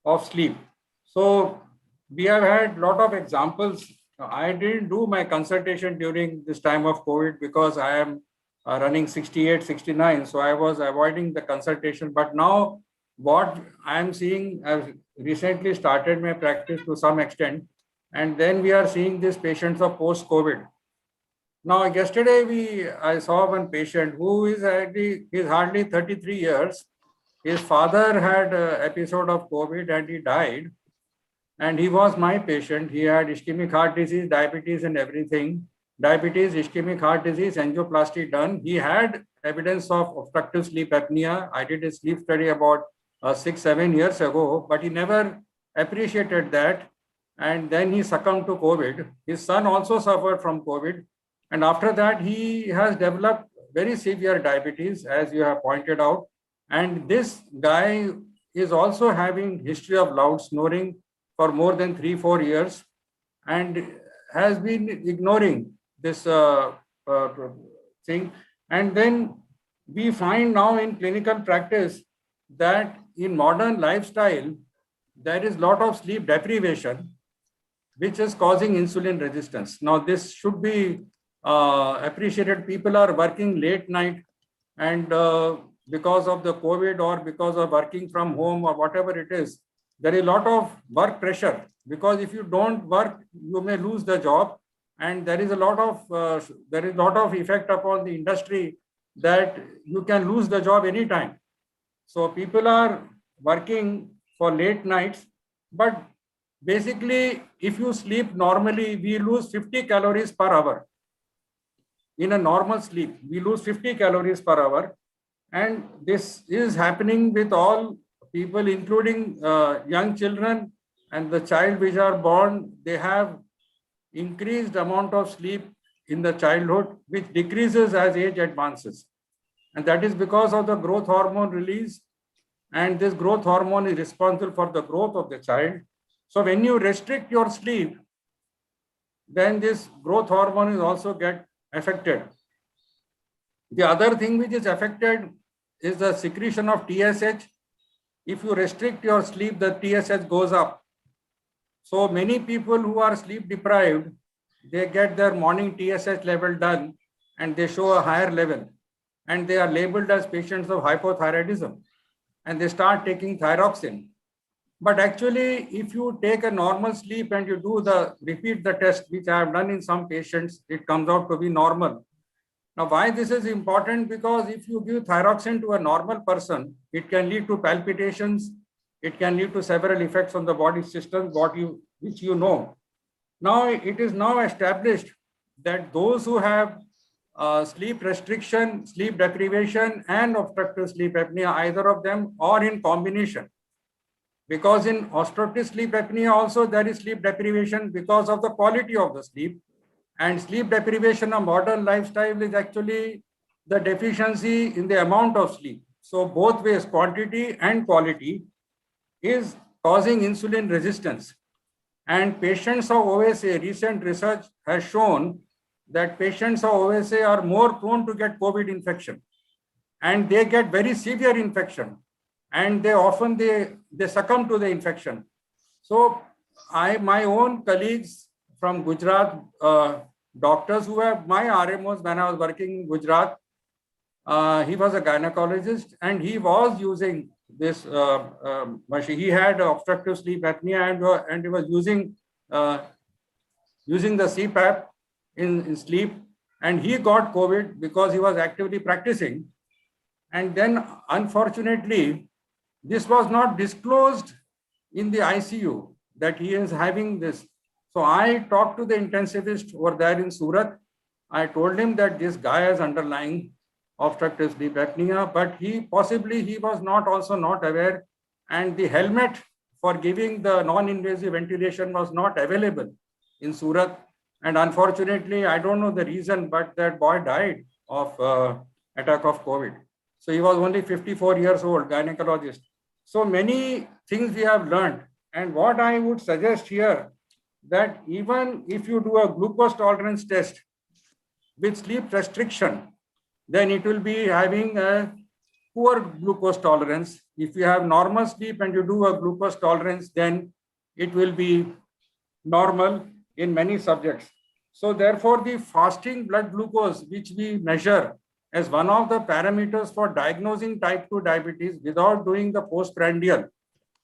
of sleep. So we have had a lot of examples. I didn't do my consultation during this time of COVID because I am running 68, 69. So I was avoiding the consultation. But now what I am seeing, I've recently started my practice to some extent. And then we are seeing these patients of post-COVID. Now, yesterday I saw one patient who is hardly 33 years. His father had an episode of COVID and he died. And he was my patient. He had ischemic heart disease, diabetes and everything. Diabetes, ischemic heart disease, angioplasty done. He had evidence of obstructive sleep apnea. I did a sleep study about 6-7 years ago, but he never appreciated that. And then he succumbed to COVID. His son also suffered from COVID. And after that, he has developed very severe diabetes, as you have pointed out. And this guy is also having history of loud snoring for more than 3-4 years and has been ignoring this thing. And then we find now in clinical practice that in modern lifestyle, there is a lot of sleep deprivation, which is causing insulin resistance. Now, this should be appreciated. People are working late night and because of the COVID or because of working from home or whatever it is, there is a lot of work pressure, because if you don't work, you may lose the job. And there is a lot of effect upon the industry that you can lose the job anytime. So people are working for late nights, but basically, if you sleep normally, we lose 50 calories per hour. In a normal sleep, we lose 50 calories per hour. And this is happening with all people, including young children, and the child which are born, they have increased amount of sleep in the childhood, which decreases as age advances. And that is because of the growth hormone release. And this growth hormone is responsible for the growth of the child. So when you restrict your sleep, then this growth hormone is also get affected. The other thing which is affected is the secretion of TSH. If you restrict your sleep, the TSH goes up. So many people who are sleep deprived, they get their morning TSH level done and they show a higher level. And they are labeled as patients of hypothyroidism. And they start taking thyroxine. But actually, if you take a normal sleep and you repeat the test, which I have done in some patients, it comes out to be normal. Now, why this is important? Because if you give thyroxine to a normal person, it can lead to palpitations. It can lead to several effects on the body system, which you know. Now, it is now established that those who have sleep restriction, sleep deprivation, and obstructive sleep apnea, either of them or in combination. Because in obstructive sleep apnea also there is sleep deprivation because of the quality of the sleep. And sleep deprivation of modern lifestyle is actually the deficiency in the amount of sleep. So both ways, quantity and quality, is causing insulin resistance. And patients of OSA, recent research has shown that patients of OSA are more prone to get COVID infection. And they get very severe infection. And they often succumb to the infection. So my own colleagues from Gujarat, doctors who have my RMOs when I was working in Gujarat, he was a gynecologist and he was using this machine. He had obstructive sleep apnea and he was using the CPAP in sleep, and he got COVID because he was actively practicing. And then unfortunately, this was not disclosed in the ICU that he is having this. So I talked to the intensivist over there in Surat. I told him that this guy has underlying obstructive sleep apnea, but he was not aware, and the helmet for giving the non-invasive ventilation was not available in Surat. And unfortunately, I don't know the reason, but that boy died of attack of COVID. So he was only 54 years old, gynecologist. So many things we have learned. And what I would suggest here, that even if you do a glucose tolerance test with sleep restriction, then it will be having a poor glucose tolerance. If you have normal sleep and you do a glucose tolerance, then it will be normal in many subjects. So therefore, the fasting blood glucose, which we measure as one of the parameters for diagnosing type 2 diabetes without doing the postprandial,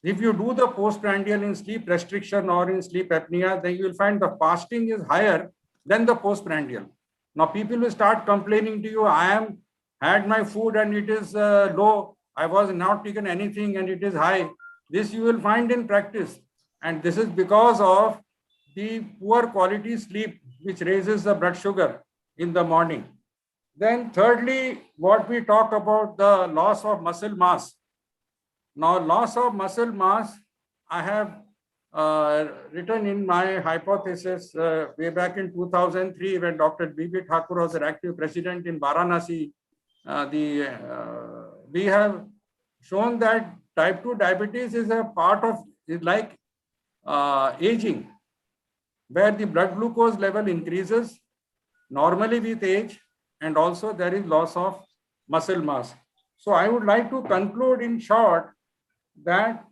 If you do the postprandial in sleep restriction or in sleep apnea, then you will find the fasting is higher than the postprandial. Now people will start complaining to you, I am had my food and it is low. I was not taken anything and it is high. This you will find in practice. And this is because of the poor quality sleep, which raises the blood sugar in the morning. Then thirdly, what we talk about, the loss of muscle mass. Now, loss of muscle mass, I have written in my hypothesis way back in 2003 when Dr.B.B. Thakur was an active president in Varanasi. We have shown that type 2 diabetes is a part of, is like aging, where the blood glucose level increases normally with age, and also there is loss of muscle mass. So I would like to conclude in short that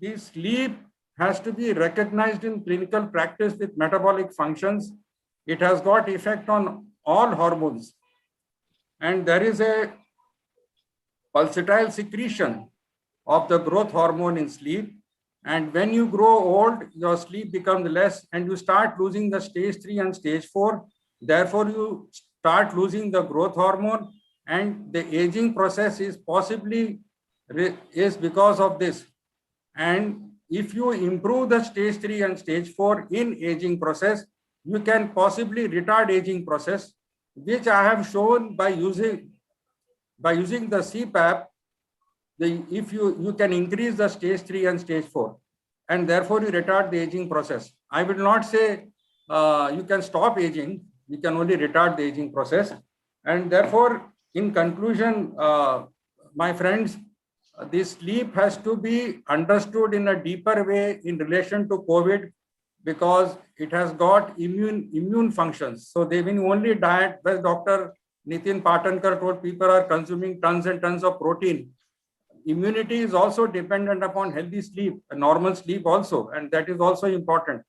the sleep has to be recognized in clinical practice with metabolic functions. It has got effect on all hormones. And there is a pulsatile secretion of the growth hormone in sleep. And when you grow old, your sleep becomes less and you start losing the stage 3 and stage 4. Therefore, you start losing the growth hormone, and the aging process is possibly because of this. And if you improve the stage 3 and stage 4 in aging process, you can possibly retard aging process, which I have shown by using the CPAP. If you can increase the stage 3 and stage 4, and therefore you retard the aging process. I will not say you can stop aging, you can only retard the aging process. And therefore, in conclusion, my friends, this sleep has to be understood in a deeper way in relation to COVID, because it has got immune functions. So they will only diet, where Dr. Nitin Patankar told people are consuming tons and tons of protein. Immunity is also dependent upon healthy sleep, a normal sleep also, and that is also important.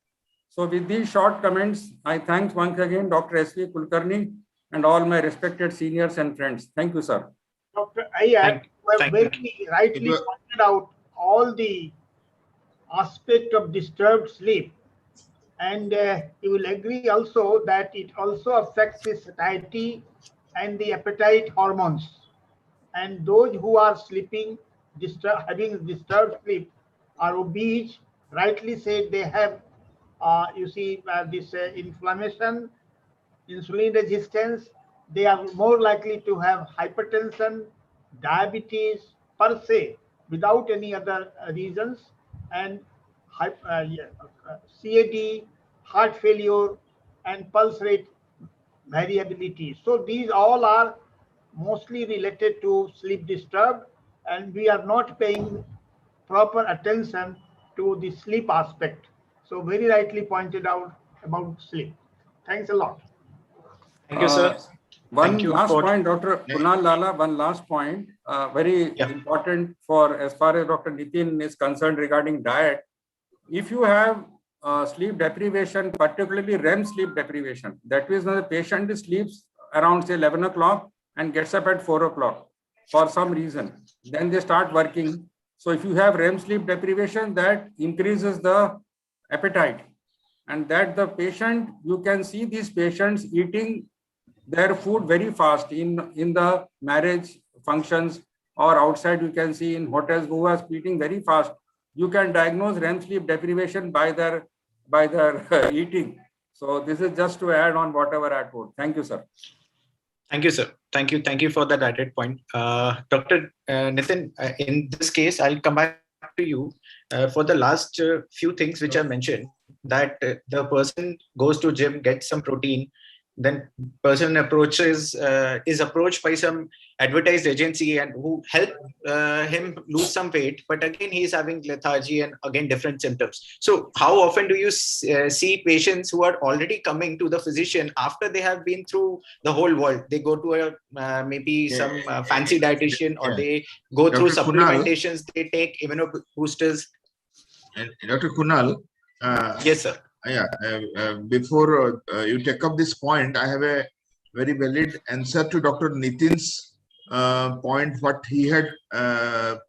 So with these short comments, I thank once again Dr. S.V. Kulkarni and all my respected seniors and friends. Thank you, sir. Dr. Iyer, you have very rightly pointed out all the aspect of disturbed sleep. And you will agree also that it also affects the satiety and the appetite hormones. And those who are sleeping, having disturbed sleep, are obese, rightly said, they have, this inflammation, insulin resistance. They are more likely to have hypertension, diabetes per se, without any other reasons, and CAD, heart failure, and pulse rate variability. So these all are mostly related to sleep disturbed, and we are not paying proper attention to the sleep aspect. So very rightly pointed out about sleep. Thanks a lot. Thank you, sir. One last point, Dr. Kunal Lala, one last point, very important for as far as Dr. Nitin is concerned regarding diet. If you have sleep deprivation, particularly REM sleep deprivation, that means when the patient sleeps around say 11 o'clock and gets up at 4 o'clock for some reason, then they start working. So if you have REM sleep deprivation, that increases the appetite, and that the patient, you can see these patients eating their food very fast in the marriage functions or outside. You can see in hotels who are eating very fast. You can diagnose REM sleep deprivation by their eating. So this is just to add on whatever I told. Thank you, sir. Thank you, sir. Thank you for that added point. Dr. Nitin, in this case, I'll come back to you for the last few things which I mentioned, that the person goes to gym, gets some protein, then person is approached by some advertised agency and who help him lose some weight, but again he's having lethargy and again different symptoms. So how often do you see patients who are already coming to the physician after they have been through the whole world? They go to a maybe some fancy dietitian, or they go through supplementations, they take immunoboosters. And Dr. Kunal, yes, sir. Before you take up this point, I have a very valid answer to Dr. Nitin's point, what he had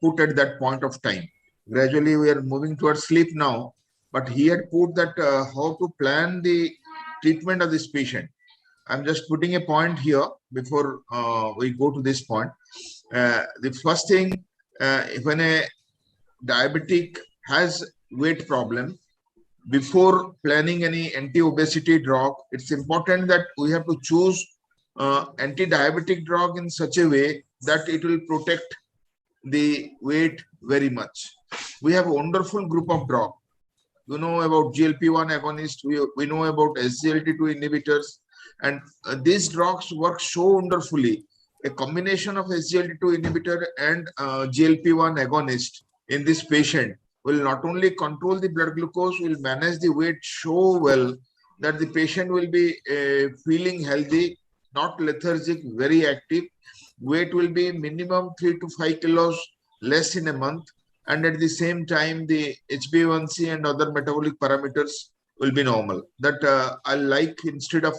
put at that point of time. Gradually, we are moving towards sleep now. But he had put that how to plan the treatment of this patient. I'm just putting a point here before we go to this point. The first thing, when a diabetic has weight problem, before planning any anti-obesity drug, it's important that we have to choose anti-diabetic drug in such a way that it will protect the weight very much. We have a wonderful group of drug. You know about GLP-1 agonist, we know about SGLT2 inhibitors, and these drugs work so wonderfully. A combination of SGLT2 inhibitor and GLP-1 agonist in this patient will not only control the blood glucose, will manage the weight so well that the patient will be feeling healthy, not lethargic, very active. Weight will be minimum 3 to 5 kilos less in a month. And at the same time, the HbA1c and other metabolic parameters will be normal. That I like, instead of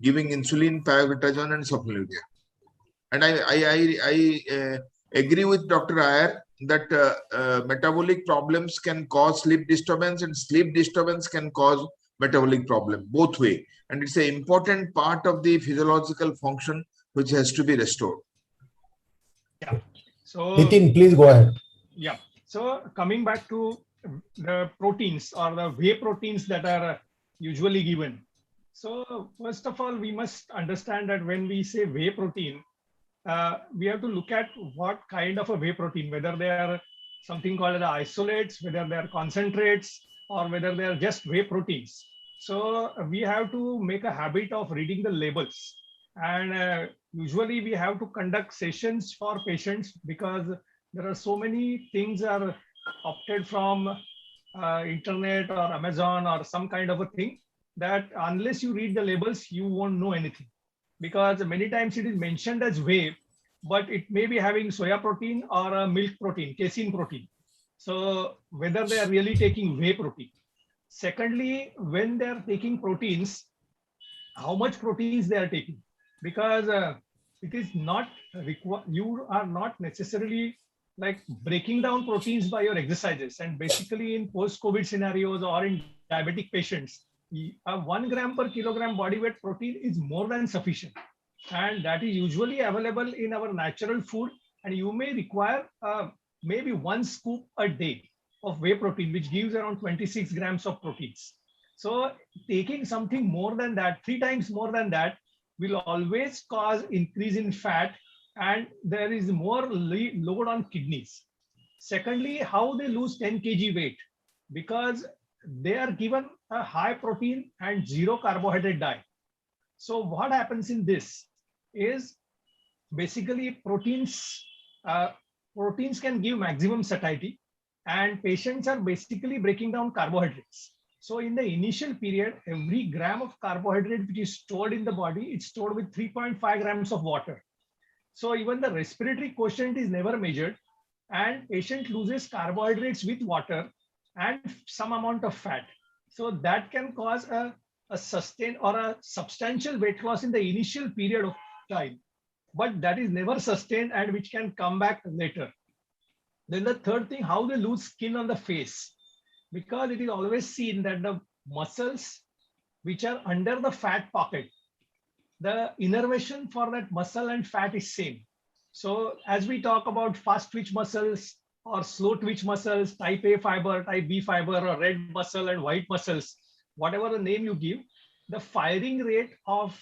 giving insulin, pioglitazone, and sulfonylurea. And I agree with Dr. Iyer that metabolic problems can cause sleep disturbance, and sleep disturbance can cause metabolic problem, both way. And it's an important part of the physiological function which has to be restored. Yeah. So Nitin, please go ahead. Yeah. So coming back to the proteins or the whey proteins that are usually given. So first of all, we must understand that when we say whey protein, we have to look at what kind of a whey protein, whether they are something called the isolates, whether they are concentrates, or whether they are just whey proteins. So we have to make a habit of reading the labels. And usually we have to conduct sessions for patients because there are so many things are opted from internet or Amazon or some kind of a thing that unless you read the labels, you won't know anything. Because many times it is mentioned as whey, but it may be having soya protein or a milk protein, casein protein. So whether they are really taking whey protein. Secondly, when they are taking proteins, how much proteins they are taking. Because it is not required, you are not necessarily like breaking down proteins by your exercises. And basically in post-COVID scenarios or in diabetic patients, 1 gram per kilogram body weight protein is more than sufficient. And that is usually available in our natural food. And you may require maybe 1 scoop a day of whey protein, which gives around 26 grams of proteins. So taking something more than that, 3 times more than that, will always cause increase in fat, and there is more load on kidneys. Secondly, how they lose 10 kg weight, because they are given a high protein and 0 carbohydrate diet. So what happens in this is basically proteins can give maximum satiety, and patients are basically breaking down carbohydrates. So in the initial period, every gram of carbohydrate which is stored in the body, it's stored with 3.5 grams of water. So even the respiratory quotient is never measured, and patient loses carbohydrates with water and some amount of fat. So that can cause a sustained or a substantial weight loss in the initial period of time, but that is never sustained and which can come back later. Then the third thing, how they lose skin on the face, because it is always seen that the muscles which are under the fat pocket, the innervation for that muscle and fat is same. So as we talk about fast twitch muscles or slow twitch muscles, type A fiber, type B fiber, or red muscle and white muscles, whatever the name you give, the firing rate of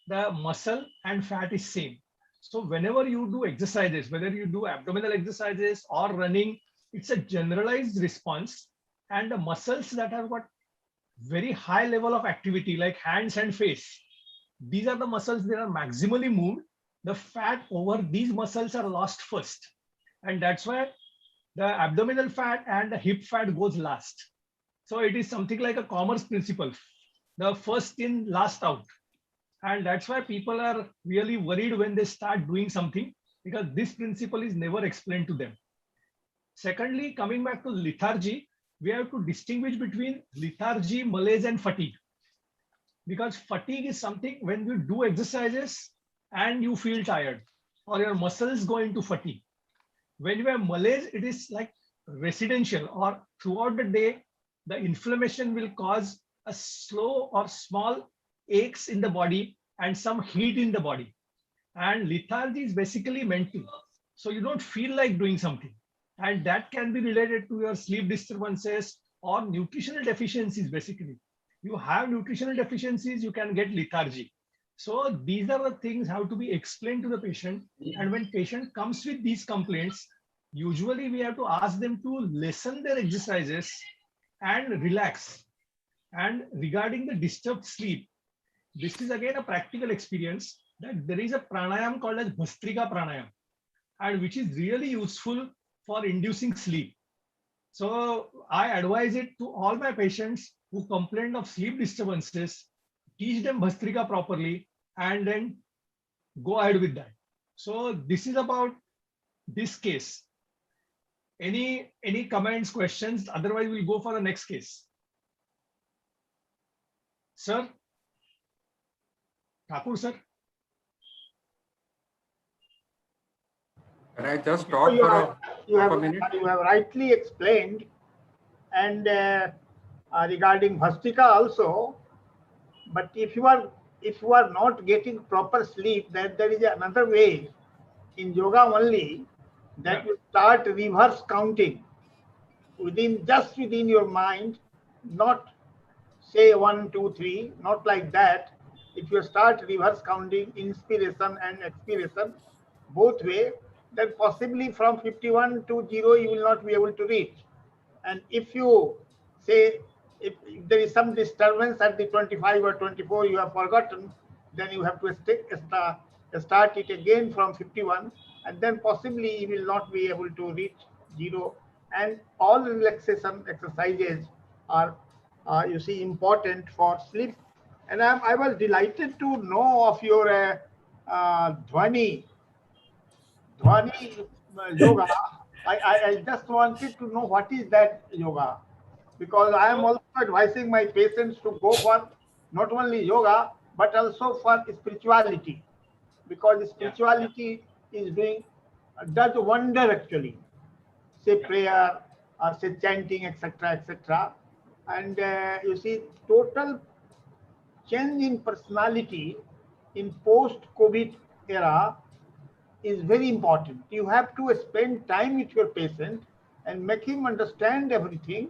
the muscle and fat is same. So whenever you do exercises, whether you do abdominal exercises or running, it's a generalized response. And the muscles that have got very high level of activity, like hands and face, these are the muscles that are maximally moved. The fat over these muscles are lost first. And that's why the abdominal fat and the hip fat goes last. So it is something like a commerce principle. The first in, last out. And that's why people are really worried when they start doing something, because this principle is never explained to them. Secondly, coming back to lethargy, we have to distinguish between lethargy, malaise, and fatigue. Because fatigue is something when you do exercises and you feel tired or your muscles go into fatigue. When you have malaise, it is like residential or throughout the day, the inflammation will cause a slow or small aches in the body and some heat in the body. And lethargy is basically mental. So you don't feel like doing something. And that can be related to your sleep disturbances or nutritional deficiencies, basically. You have nutritional deficiencies, you can get lethargy. So these are the things have to be explained to the patient. And when patient comes with these complaints, usually we have to ask them to lessen their exercises and relax. And regarding the disturbed sleep, this is again a practical experience that there is a pranayam called as Bhastrika pranayam, and which is really useful for inducing sleep. So I advise it to all my patients who complain of sleep disturbances, teach them Bhastrika properly, and then go ahead with that. So this is about this case. Any comments, questions? Otherwise, we'll go for the next case. Sir? Thakur, sir? Can I just talk for a minute? You have rightly explained, and regarding Bhastrika also. But if you are not getting proper sleep, then there is another way in yoga only, that you start reverse counting within your mind, not say 1, 2, 3, not like that. If you start reverse counting inspiration and expiration both way, then possibly from 51 to 0 you will not be able to reach. And if you say if there is some disturbance at the 25 or 24 you have forgotten, then you have to start it again from 51, and then possibly you will not be able to reach 0. And all relaxation exercises are you see important for sleep. And I was delighted to know of your Dhwani yoga. I just wanted to know what is that yoga, because I am also advising my patients to go for not only yoga but also for spirituality, because spirituality is does wonder actually. Say prayer, say chanting, etc., etc. And you see, total change in personality in post-COVID era is very important. You have to spend time with your patient and make him understand everything.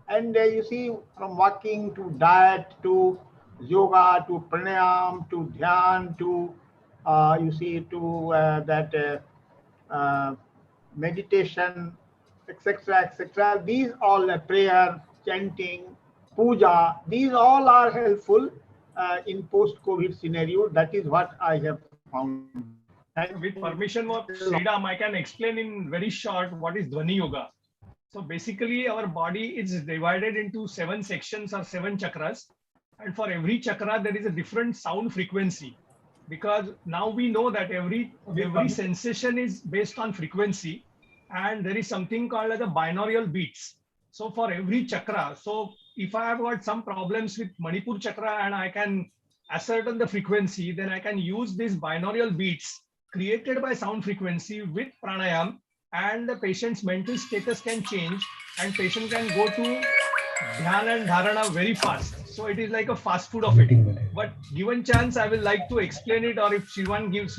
And you see, from walking to diet to yoga to pranayam to dhyan to you see to meditation, etc., etc. These all prayer, chanting, puja. These all are helpful in post-COVID scenario. That is what I have found. With permission of Shriram, I can explain in very short what is Dhwani Yoga. So basically, our body is divided into 7 sections or 7 chakras. And for every chakra, there is a different sound frequency. Because now we know that every sensation is based on frequency. And there is something called as a binaural beats. So for every chakra, so if I have got some problems with Manipur chakra and I can ascertain the frequency, then I can use these binaural beats created by sound frequency with pranayam, and the patient's mental status can change and patient can go to dhyan and dharana very fast. So it is like a fast food of it. But given chance, I will like to explain it, or if Shriram gives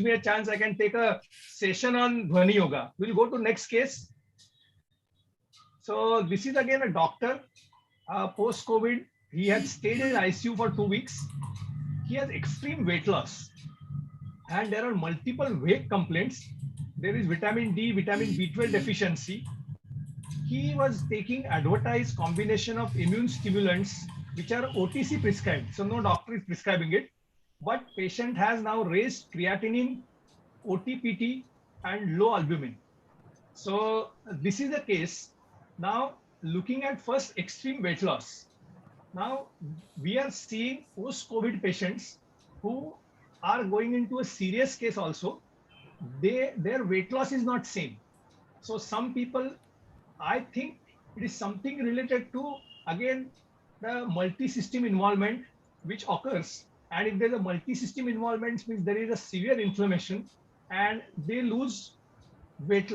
me a chance, I can take a session on Dhwani Yoga. We'll go to next case. So this is again a doctor, post-COVID. He had stayed in ICU for 2 weeks. He has extreme weight loss. And there are multiple weight complaints. There is vitamin D, vitamin B12 deficiency. He was taking advertised combination of immune stimulants, which are OTC prescribed. So no doctor is prescribing it. But patient has now raised creatinine, OTPT, and low albumin. So this is the case. Now, looking at first extreme weight loss. Now, we are seeing post-COVID patients who are going into a serious case also. Their weight loss is not same. So some people, I think it is something related to, again, the multi-system involvement which occurs. And if there's a multi-system involvement, means there is a severe inflammation and they lose weight,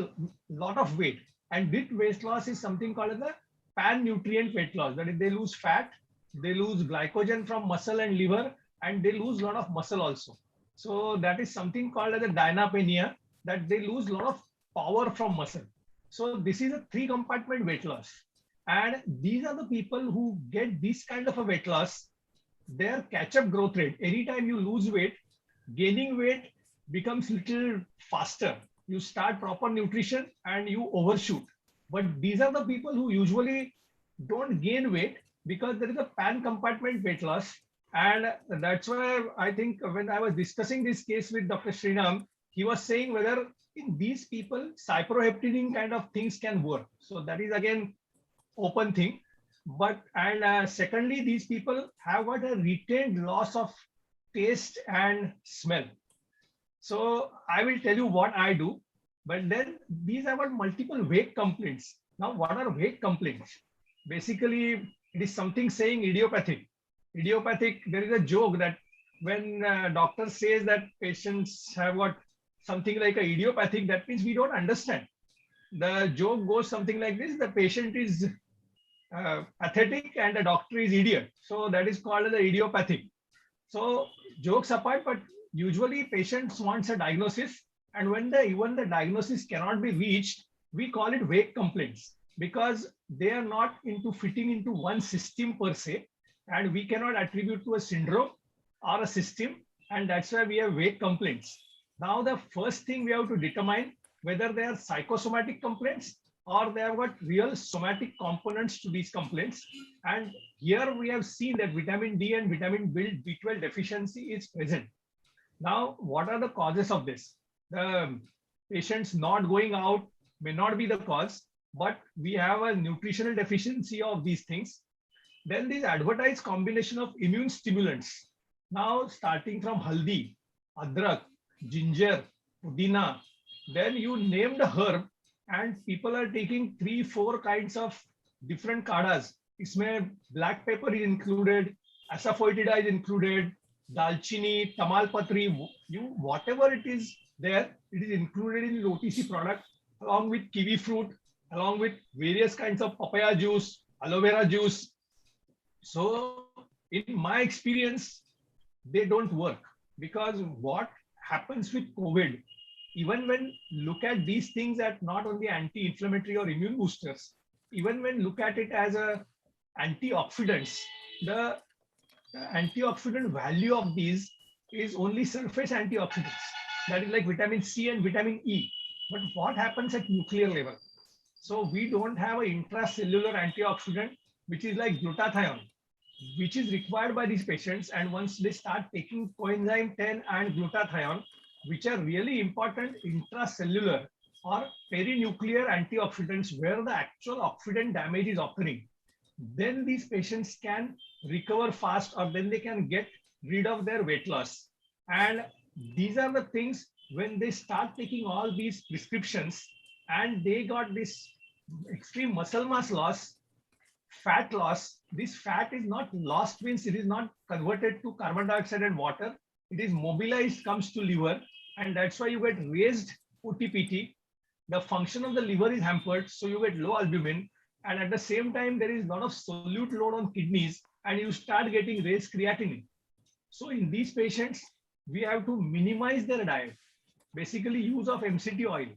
lot of weight. And this weight loss is something called as a pan-nutrient weight loss. That is, they lose fat, they lose glycogen from muscle and liver, and they lose a lot of muscle also. So that is something called as a dynapenia, that they lose a lot of power from muscle. So this is a 3-compartment weight loss. And these are the people who get this kind of a weight loss. Their catch-up growth rate, anytime you lose weight, gaining weight becomes little faster. You start proper nutrition and you overshoot. But these are the people who usually don't gain weight because there is a pan-compartment weight loss. And that's why I think when I was discussing this case with Dr. Shriram, he was saying whether in these people, cyproheptadine kind of things can work. So that is again open thing. But and secondly, these people have got a retained loss of taste and smell. So I will tell you what I do. But then these have got multiple weight complaints. Now, what are weight complaints? Basically, it is something saying idiopathic. Idiopathic, there is a joke that when doctor says that patients have got something like a idiopathic, that means we don't understand. The joke goes something like this: the patient is pathetic and the doctor is idiot. So that is called the idiopathic. So jokes apart, but usually patients wants a diagnosis, and when even the diagnosis cannot be reached, we call it weight complaints because they are not into fitting into one system per se, and we cannot attribute to a syndrome or a system, and that's why we have weight complaints. Now the first thing we have to determine whether they are psychosomatic complaints or they have got real somatic components to these complaints. And here we have seen that vitamin D and vitamin B12 deficiency is present. Now, what are the causes of this? The patients not going out may not be the cause, but we have a nutritional deficiency of these things. Then this advertised combination of immune stimulants. Now, starting from haldi, adrak, ginger, pudina, then you name the herb, and people are taking 3-4 kinds of different kadas. Isme black pepper is included, asafoetida is included, dalchini, tamalpatri, whatever it is there, it is included in the OTC product along with kiwi fruit, along with various kinds of papaya juice, aloe vera juice. So in my experience, they don't work because what happens with COVID, even when look at these things as not only anti-inflammatory or immune boosters, even when look at it as a antioxidants, the antioxidant value of these is only surface antioxidants. That is like vitamin C and vitamin E. But what happens at nuclear level? So we don't have an intracellular antioxidant, which is like glutathione, which is required by these patients. And once they start taking coenzyme 10 and glutathione, which are really important intracellular or perinuclear antioxidants where the actual oxidant damage is occurring, then these patients can recover fast, or then they can get rid of their weight loss. And these are the things when they start taking all these prescriptions and they got this extreme muscle mass loss, fat loss. This fat is not lost, means it is not converted to carbon dioxide and water. It is mobilized, comes to liver, and that's why you get raised OTPT. The function of the liver is hampered, so you get low albumin, and at the same time there is a lot of solute load on kidneys, and you start getting raised creatinine. So in these patients, we have to minimize their diet, basically use of MCT oil,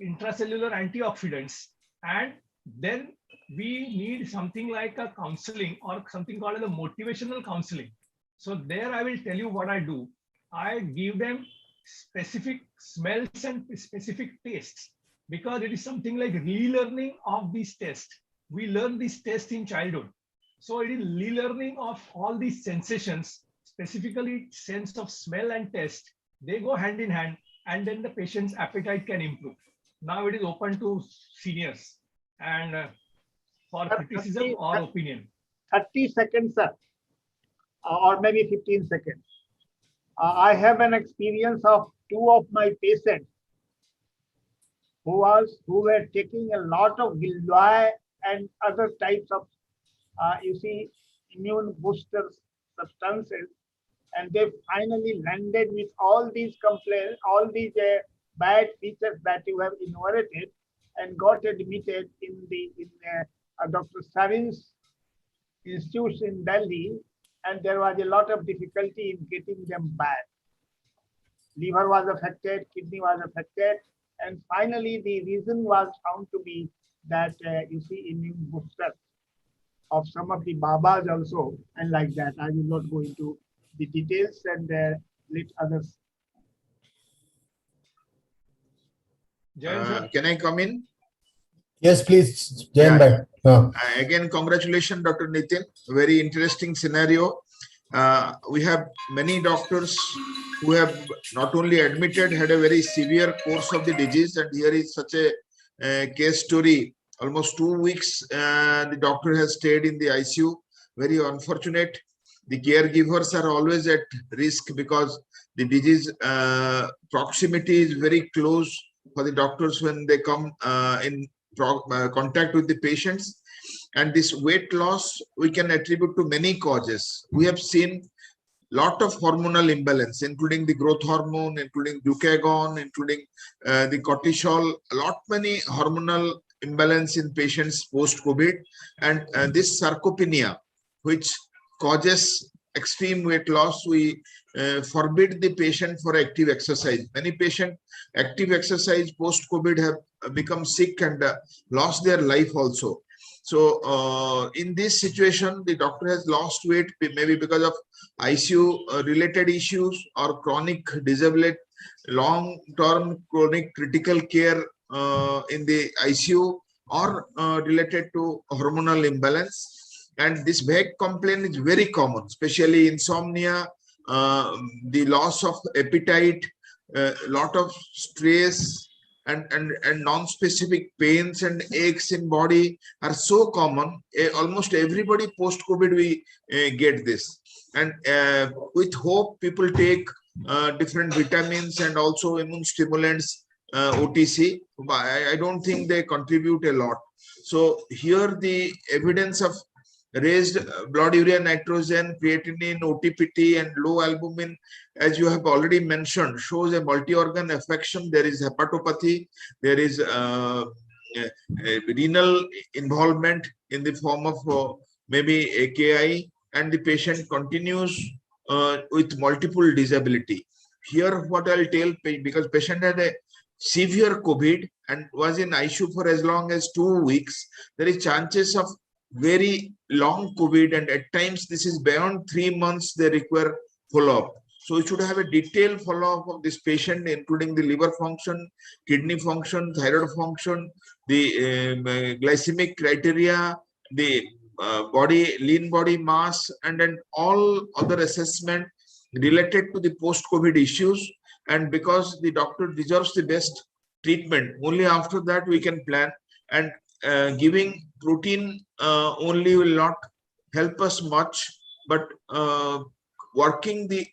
intracellular antioxidants, and then we need something like a counseling or something called as a motivational counseling. So there I will tell you what I do. I give them specific smells and specific tastes because it is something like relearning of these tests. We learn these tests in childhood. So it is relearning of all these sensations, specifically sense of smell and taste. They go hand in hand, and then the patient's appetite can improve. Now it is open to seniors and for criticism or opinion. 30 seconds, sir, or maybe 15 seconds. I have an experience of 2 of my patients who were taking a lot of Gilloy and other types of immune booster substances, and they finally landed with all these complaints, all these bad features that you have enumerated, and got admitted in Dr. Sarin's institute in Delhi, and there was a lot of difficulty in getting them back. Liver was affected, kidney was affected, and finally the reason was found to be that you see immune booster of some of the Babas also, and like that. I will not go into the details and let others. Can I come in? Yes, please, Jayant. Again, congratulations, Dr. Nitin. Very interesting scenario. We have many doctors who have not only admitted, had a very severe course of the disease, and here is such a case story. Almost 2 weeks, the doctor has stayed in the ICU. Very unfortunate. The caregivers are always at risk because the disease proximity is very close for the doctors when they come in contact with the patients. And this weight loss we can attribute to many causes. We have seen lot of hormonal imbalance, including the growth hormone, including glucagon, including the cortisol, many hormonal imbalance in patients post-COVID, and this sarcopenia, which causes extreme weight loss. We forbid the patient for active exercise. Many patients active exercise post-COVID have become sick and lost their life also. So in this situation, the doctor has lost weight maybe because of ICU related issues or chronic disability, long-term chronic critical care in the ICU, or related to hormonal imbalance. And this vague complaint is very common, especially insomnia, the loss of appetite, lot of stress, and non-specific pains and aches in body are so common. Almost everybody post-COVID we get this. And with hope, people take different vitamins and also immune stimulants, OTC. I don't think they contribute a lot. So here the evidence of raised blood urea nitrogen, creatinine, OTPT, and low albumin, as you have already mentioned, shows a multi-organ affection. There is hepatopathy, there is renal involvement in the form of maybe AKI, and the patient continues with multiple disability. Here, what I'll tell, because patient had a severe COVID and was in ICU for as long as 2 weeks, there is chances of very long COVID, and at times this is beyond 3 months they require follow-up. So we should have a detailed follow-up of this patient, including the liver function, kidney function, thyroid function, the glycemic criteria, the lean body mass, and then all other assessment related to the post-COVID issues. And because the doctor deserves the best treatment, only after that we can plan. And giving protein only will not help us much, but working the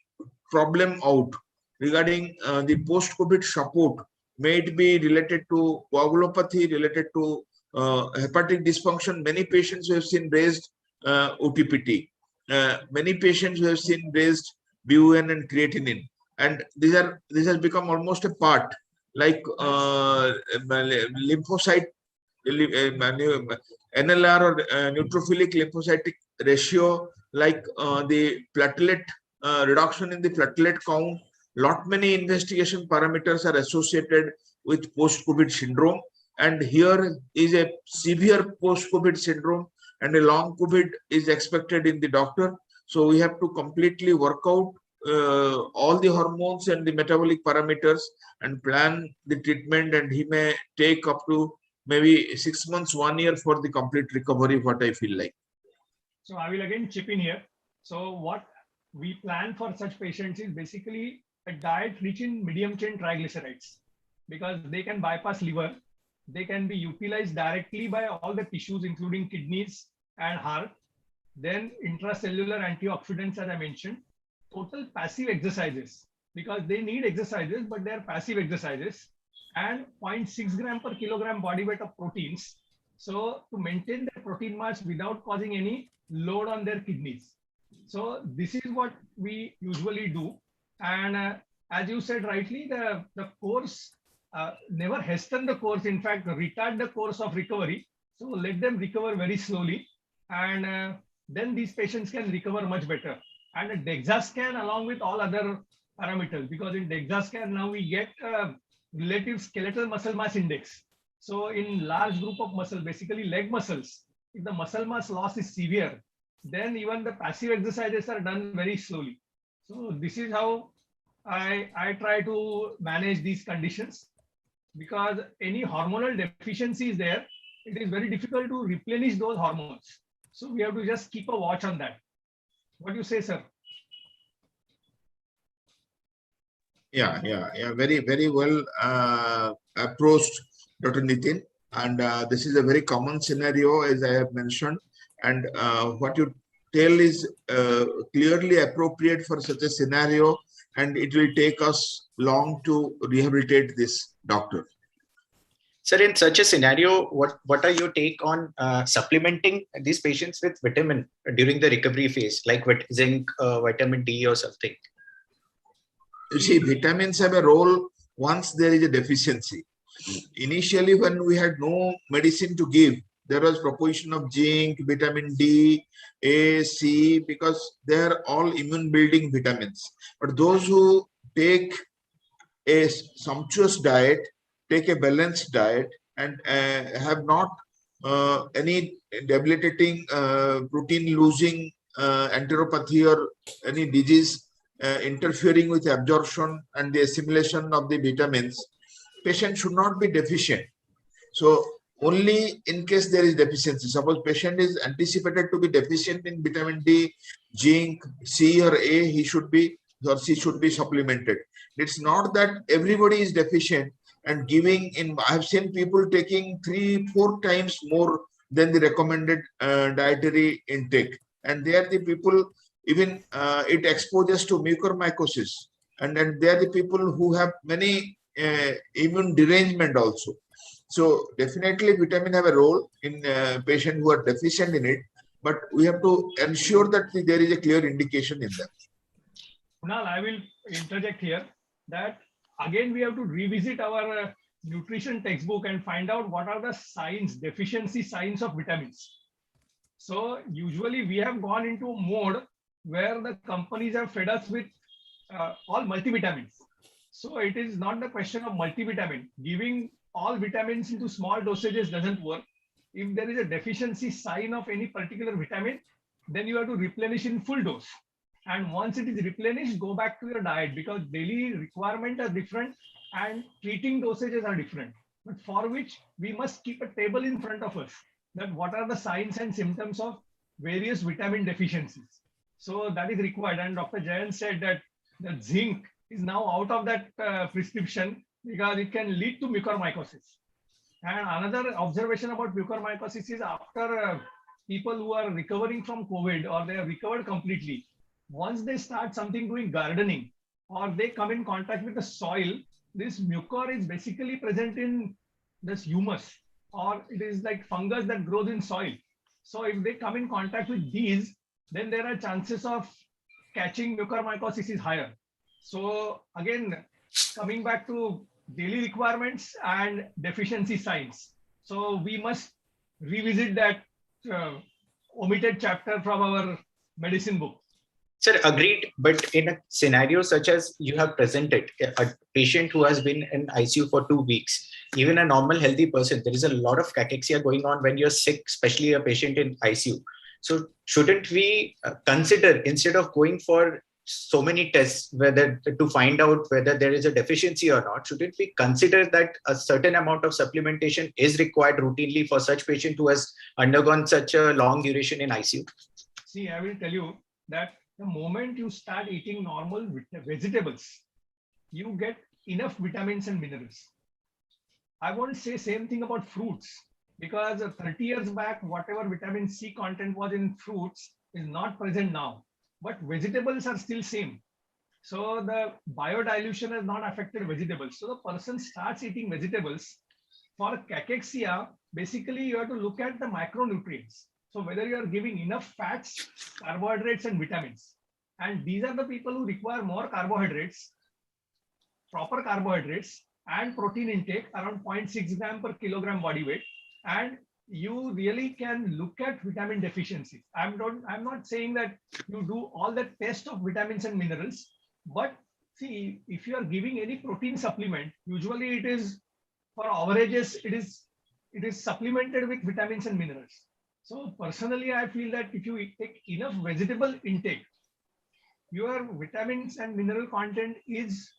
problem out regarding the post-COVID support, may it be related to coagulopathy, related to hepatic dysfunction. Many patients who have seen raised OTPT, many patients who have seen raised BUN and creatinine, and this has become almost a part, like lymphocyte NLR or neutrophilic lymphocytic ratio, like the platelet reduction in the platelet count. Many investigation parameters are associated with post-COVID syndrome, and here is a severe post-COVID syndrome, and a long COVID is expected in the doctor. So we have to completely work out all the hormones and the metabolic parameters and plan the treatment, and he may take up to maybe 6 months, 1 year for the complete recovery, what I feel like. So I will again chip in here. So what we plan for such patients is basically a diet rich in medium chain triglycerides, because they can bypass liver, they can be utilized directly by all the tissues, including kidneys and heart. Then intracellular antioxidants, as I mentioned, total passive exercises, because they need exercises, but they are passive exercises, and 0.6 gram per kilogram body weight of proteins. So to maintain their protein mass without causing any load on their kidneys. So this is what we usually do. And as you said rightly, the course never hasten the course, in fact, retard the course of recovery. So let them recover very slowly, and then these patients can recover much better. And a DEXA scan along with all other parameters, because in DEXA scan now we get relative skeletal muscle mass index. So in large group of muscle, basically leg muscles, if the muscle mass loss is severe, then even the passive exercises are done very slowly. So this is how I try to manage these conditions, because any hormonal deficiency is there, it is very difficult to replenish those hormones. So we have to just keep a watch on that. What do you say, sir? Yeah. Very, very well approached, Dr. Nitin. And this is a very common scenario, as I have mentioned. And what you tell is clearly appropriate for such a scenario, and it will take us long to rehabilitate this doctor. Sir, in such a scenario, what are your take on supplementing these patients with vitamin during the recovery phase, like zinc, vitamin D or something? You see, vitamins have a role once there is a deficiency. Initially, when we had no medicine to give, there was proposition of zinc, vitamin D, A, C, because they are all immune building vitamins. But those who take a sumptuous diet, take a balanced diet, and have not any debilitating protein losing enteropathy or any disease interfering with absorption and the assimilation of the vitamins, patient should not be deficient. So only in case there is deficiency, suppose patient is anticipated to be deficient in vitamin D, zinc, C or A, he should be or she should be supplemented. It's not that everybody is deficient and giving in. I have seen people taking 3-4 times more than the recommended dietary intake, and they are the people, even it exposes to mucormycosis, and then they are the people who have many immune derangement also. So definitely vitamin have a role in patients who are deficient in it, but we have to ensure that there is a clear indication in them. Kunal, I will interject here that again we have to revisit our nutrition textbook and find out what are the signs, deficiency signs of vitamins. So usually we have gone into a mode where the companies have fed us with all multivitamins. So it is not the question of multivitamin. Giving all vitamins into small dosages doesn't work. If there is a deficiency sign of any particular vitamin, then you have to replenish in full dose. And once it is replenished, go back to your diet, because daily requirements are different and treating dosages are different. But for which we must keep a table in front of us that what are the signs and symptoms of various vitamin deficiencies. So that is required. And Dr. Jayant said that the zinc is now out of that prescription because it can lead to mucormycosis. And another observation about mucormycosis is after people who are recovering from COVID or they have recovered completely, once they start something doing gardening or they come in contact with the soil, this mucor is basically present in this humus, or it is like fungus that grows in soil. So if they come in contact with these, then there are chances of catching mucormycosis is higher. So again, coming back to daily requirements and deficiency signs. So we must revisit that omitted chapter from our medicine book. Sir, agreed. But in a scenario such as you have presented, a patient who has been in ICU for 2 weeks, even a normal healthy person, there is a lot of cachexia going on when you're sick, especially a patient in ICU. So shouldn't we consider, instead of going for so many tests whether to find out whether there is a deficiency or not, shouldn't we consider that a certain amount of supplementation is required routinely for such patient who has undergone such a long duration in ICU? See, I will tell you that the moment you start eating normal vegetables, you get enough vitamins and minerals. I won't say same thing about fruits, because 30 years back, whatever vitamin C content was in fruits is not present now. But vegetables are still same. So the biodilution has not affected vegetables. So the person starts eating vegetables. For cachexia, basically you have to look at the macronutrients. So whether you are giving enough fats, carbohydrates, and vitamins. And these are the people who require more carbohydrates, proper carbohydrates, and protein intake around 0.6 gram per kilogram body weight, and you really can look at vitamin deficiency. I'm not saying that you do all the test of vitamins and minerals, but see, if you are giving any protein supplement, usually it is for averages, it is supplemented with vitamins and minerals. So personally, I feel that if you take enough vegetable intake, your vitamins and mineral content is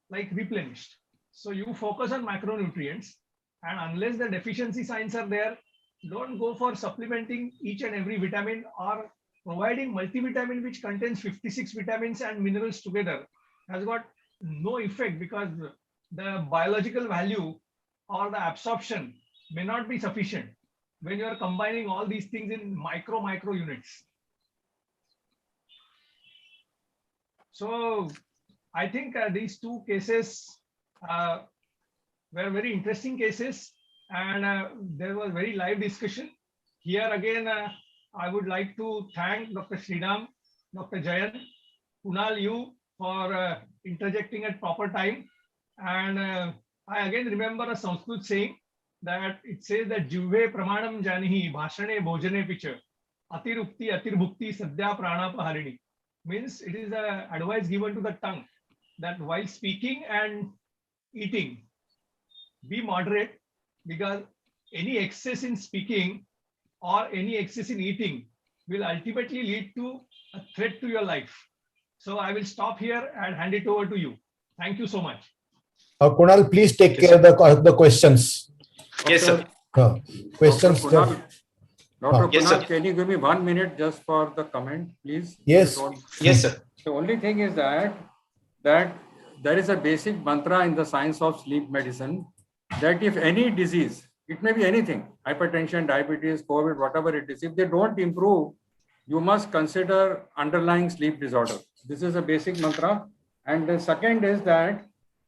like replenished. So you focus on macronutrients, and unless the deficiency signs are there, don't go for supplementing each and every vitamin or providing multivitamin which contains 56 vitamins and minerals together has got no effect, because the biological value or the absorption may not be sufficient when you are combining all these things in micro units. So I think these two cases were very interesting cases, and there was very live discussion. Here again, I would like to thank Dr. Shriram, Dr. Jayant, Kunal, you for interjecting at proper time. And I again remember a Sanskrit saying that it says that Jivve pramanam janihi bhashane bhojane picha atirukti atirbhukti sadhya pranapaharini. Means it is a advice given to the tongue that while speaking and eating, be moderate, because any excess in speaking or any excess in eating will ultimately lead to a threat to your life. So I will stop here and hand it over to you. Thank you so much. Kunal, please take care of the questions. Yes, sir. Questions. Dr. Kunal, Yes, sir. can you give me 1 minute just for the comment, please? Yes. Yes, sir. The only thing is that there is a basic mantra in the science of sleep medicine that if any disease, it may be anything, hypertension, diabetes, COVID, whatever it is, if they don't improve, you must consider underlying sleep disorder. This is a basic mantra. And the second is that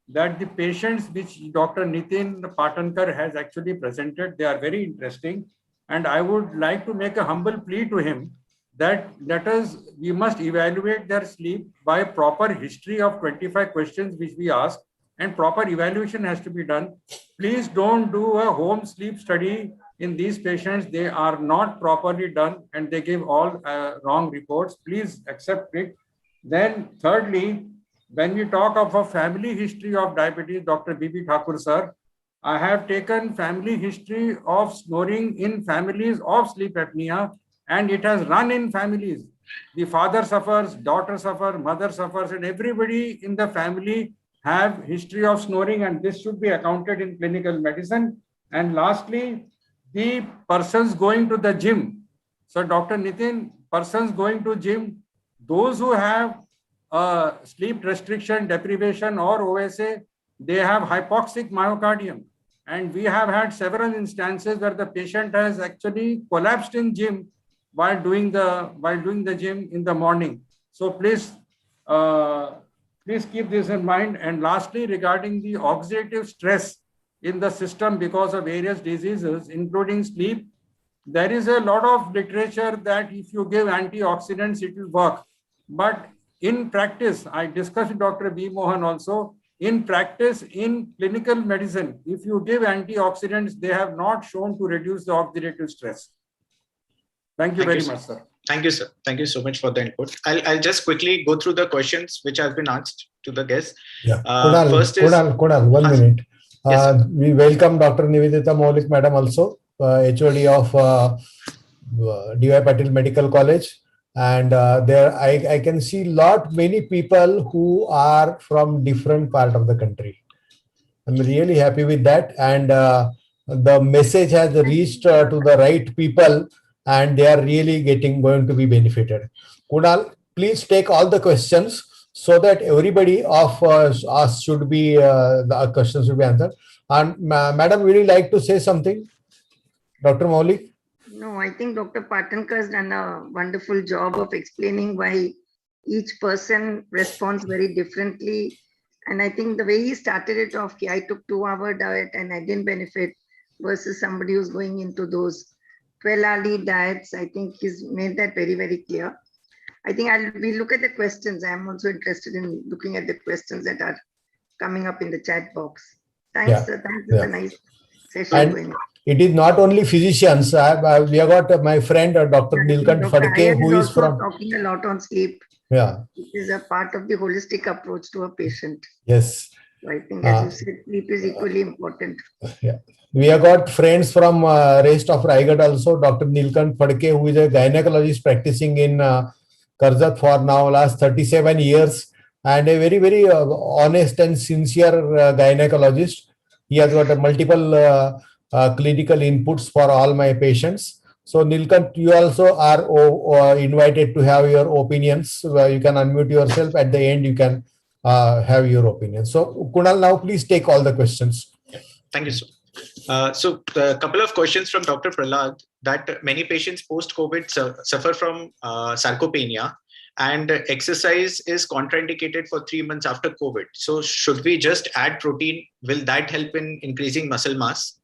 the patients which Dr. Nitin Patankar has actually presented, they are very interesting. And I would like to make a humble plea to him that we must evaluate their sleep by proper history of 25 questions which we ask, and proper evaluation has to be done. Please don't do a home sleep study in these patients. They are not properly done and they give all wrong reports. Please accept it. Then thirdly, when we talk of a family history of diabetes, Dr.B.B.Thakur sir, I have taken family history of snoring in families of sleep apnea, and it has run in families. The father suffers, daughter suffers, mother suffers, and everybody in the family have history of snoring, and this should be accounted in clinical medicine. And lastly, the persons going to the gym. So Dr. Nitin, persons going to gym, those who have sleep restriction, deprivation or OSA, they have hypoxic myocardium. And we have had several instances where the patient has actually collapsed in gym while doing the gym in the morning. So please keep this in mind. And lastly, regarding the oxidative stress in the system because of various diseases, including sleep, there is a lot of literature that if you give antioxidants, it will work. But in practice, I discussed with Dr. B. Mohan also, in practice, in clinical medicine, if you give antioxidants, they have not shown to reduce the oxidative stress. Thank you very much, sir. Thank you, sir. Thank you so much for the input. I'll just quickly go through the questions which have been asked to the guests. Yeah. Kunal, 1 minute. Yes, we welcome Dr. Nivedita Maulik Madam also, HOD of D.Y. Patil Medical College. And there I can see many people who are from different part of the country. I'm really happy with that. And the message has reached to the right people, and they are really going to be benefited. Kunal, please take all the questions so that everybody of us should be, the questions should be answered. And Madam, would you like to say something? Dr. Maulik? No, I think Dr. Patankar has done a wonderful job of explaining why each person responds very differently. And I think the way he started it off, I took 2-hour diet and I didn't benefit, versus somebody who's going into those 12-hourly diets, I think he's made that very, very clear. I think we look at the questions. I'm also interested in looking at the questions that are coming up in the chat box. Thanks, Yeah. sir. Thanks for the nice session. And going on. it is not only physicians. We have got my friend Dr. Nilkant Dr. Phadke, who is also from. talking a lot on sleep. Yeah. It is a part of the holistic approach to a patient. Yes. So I think, as you said, sleep is equally important. Yeah. We have got friends from rest of Raigad also, Dr. Nilkant Phadke, who is a gynecologist practicing in Karjat for now last 37 years, and a very, very honest and sincere gynecologist. He has got a multiple clinical inputs for all my patients. So Nilkant, you also are invited to have your opinions. You can unmute yourself. At the end, you can have your opinion. So Kunal, now please take all the questions. Thank you, sir. So a couple of questions from Dr. Prahlad, that many patients post-COVID suffer from sarcopenia, and exercise is contraindicated for 3 months after COVID. So should we just add protein? Will that help in increasing muscle mass?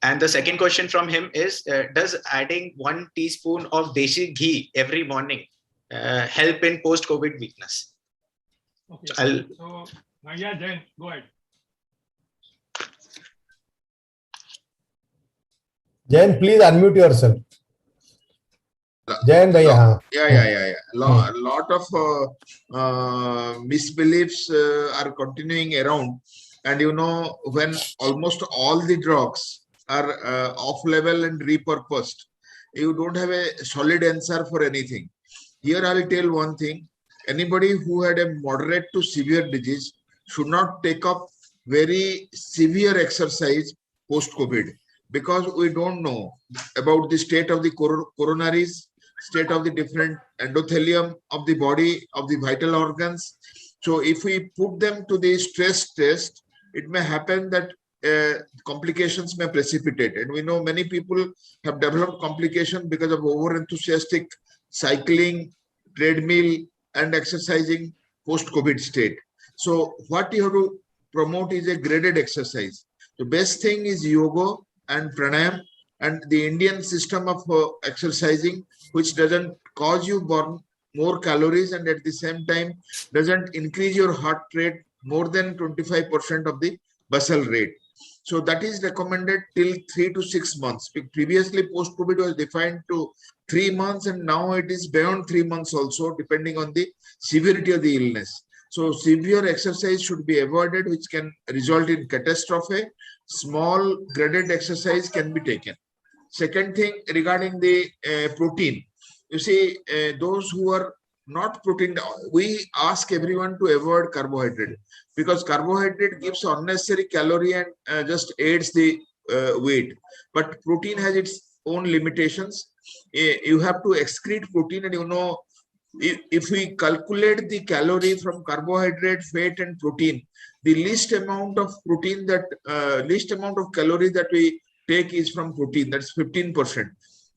And the second question from him is, does adding 1 teaspoon of desi ghee every morning help in post-COVID weakness? Okay. So yeah, Jayant, go ahead. Jayant, please unmute yourself. Jayant, yeah. Lot of misbeliefs are continuing around, and when almost all the drugs are off level and repurposed, you don't have a solid answer for anything. Here I will tell one thing: anybody who had a moderate to severe disease should not take up very severe exercise post-COVID, because we don't know about the state of the coronaries, state of the different endothelium of the body, of the vital organs. So if we put them to the stress test, it may happen that complications may precipitate. And we know many people have developed complications because of over-enthusiastic cycling, treadmill, and exercising post-COVID state. So what you have to promote is a graded exercise. The best thing is yoga and pranayam, and the Indian system of exercising, which doesn't cause you burn more calories and at the same time doesn't increase your heart rate more than 25% of the basal rate. So that is recommended till 3 to 6 months. Previously, post-COVID was defined to 3 months, and now it is beyond 3 months also, depending on the severity of the illness. So severe exercise should be avoided, which can result in catastrophe. Small graded exercise can be taken. Second thing, regarding the protein, you see, those who are not protein, we ask everyone to avoid carbohydrate, because carbohydrate gives unnecessary calorie and just aids the weight. But protein has its own limitations. You have to excrete protein, and if we calculate the calorie from carbohydrate, fat, and protein, the least amount of protein least amount of calorie that we take is from protein. That's 15%,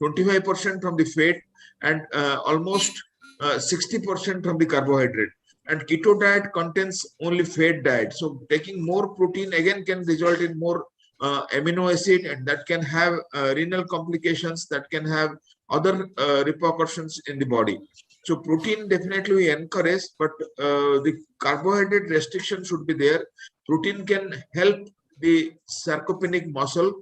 25% from the fat, and almost 60% from the carbohydrate. And keto diet contains only fat diet. So taking more protein again can result in more amino acid, and that can have renal complications, that can have other repercussions in the body. So protein definitely we encourage, but the carbohydrate restriction should be there. Protein can help the sarcopenic muscle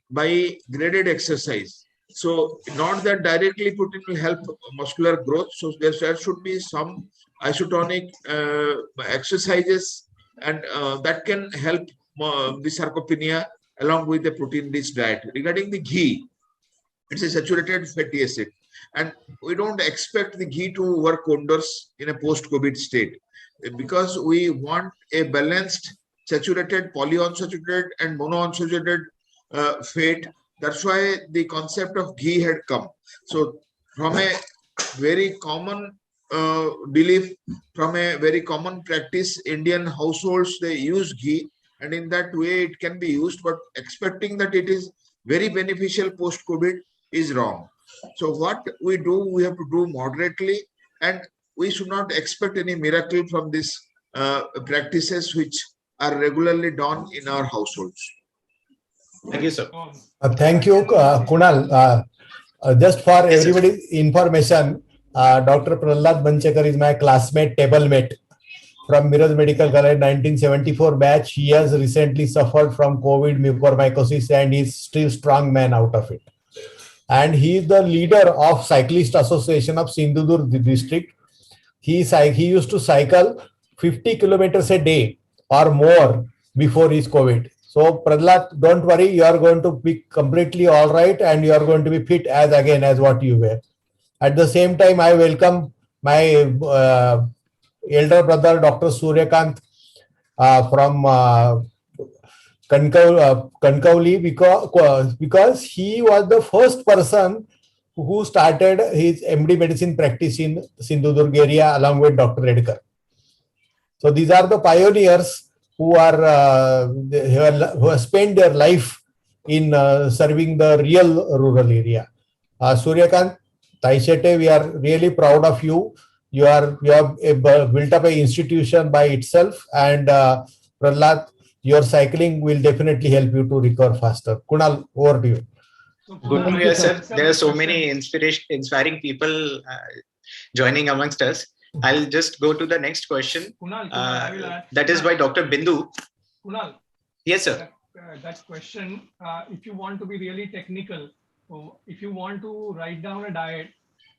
by graded exercise. So not that directly protein will help muscular growth. So there should be some isotonic exercises, and that can help the sarcopenia along with the protein-rich diet. Regarding the ghee, it's a saturated fatty acid, and we don't expect the ghee to work wonders in a post-COVID state, because we want a balanced saturated, polyunsaturated, and monounsaturated fat. That's why the concept of ghee had come. So from a very common belief, from a very common practice, Indian households, they use ghee, and in that way it can be used, but expecting that it is very beneficial post-COVID is wrong. So what we do, we have to do moderately, and we should not expect any miracle from these practices which are regularly done in our households. Thank you, sir. Thank you, Kunal. Just for everybody's information, Dr. Prahlad Banchekar is my classmate, table mate from Mirage Medical College 1974 batch. He has recently suffered from COVID mucormycosis and is still strong man out of it. And he is the leader of Cyclist Association of Sindhudurg district. He used to cycle 50 kilometers a day or more before his COVID. So Prahlad, don't worry, you are going to be completely all right and you are going to be fit as what you were. At the same time, I welcome my elder brother, Dr. Suryakant from Kankauli, because he was the first person who started his MD medicine practice in Sindhudurg area along with Dr. Edkar. So these are the pioneers who have spent their life in serving the real rural area. Suryakant, Taishete, we are really proud of you. You have built up an institution by itself, and Prahlad, your cycling will definitely help you to recover faster. Kunal, over to you. Good to hear, sir. There are so many inspiring people joining amongst us. I'll just go to the next question. Kunal, that is by Dr. Bindu. Kunal. Yes, sir. That question, if you want to be really technical, if you want to write down a diet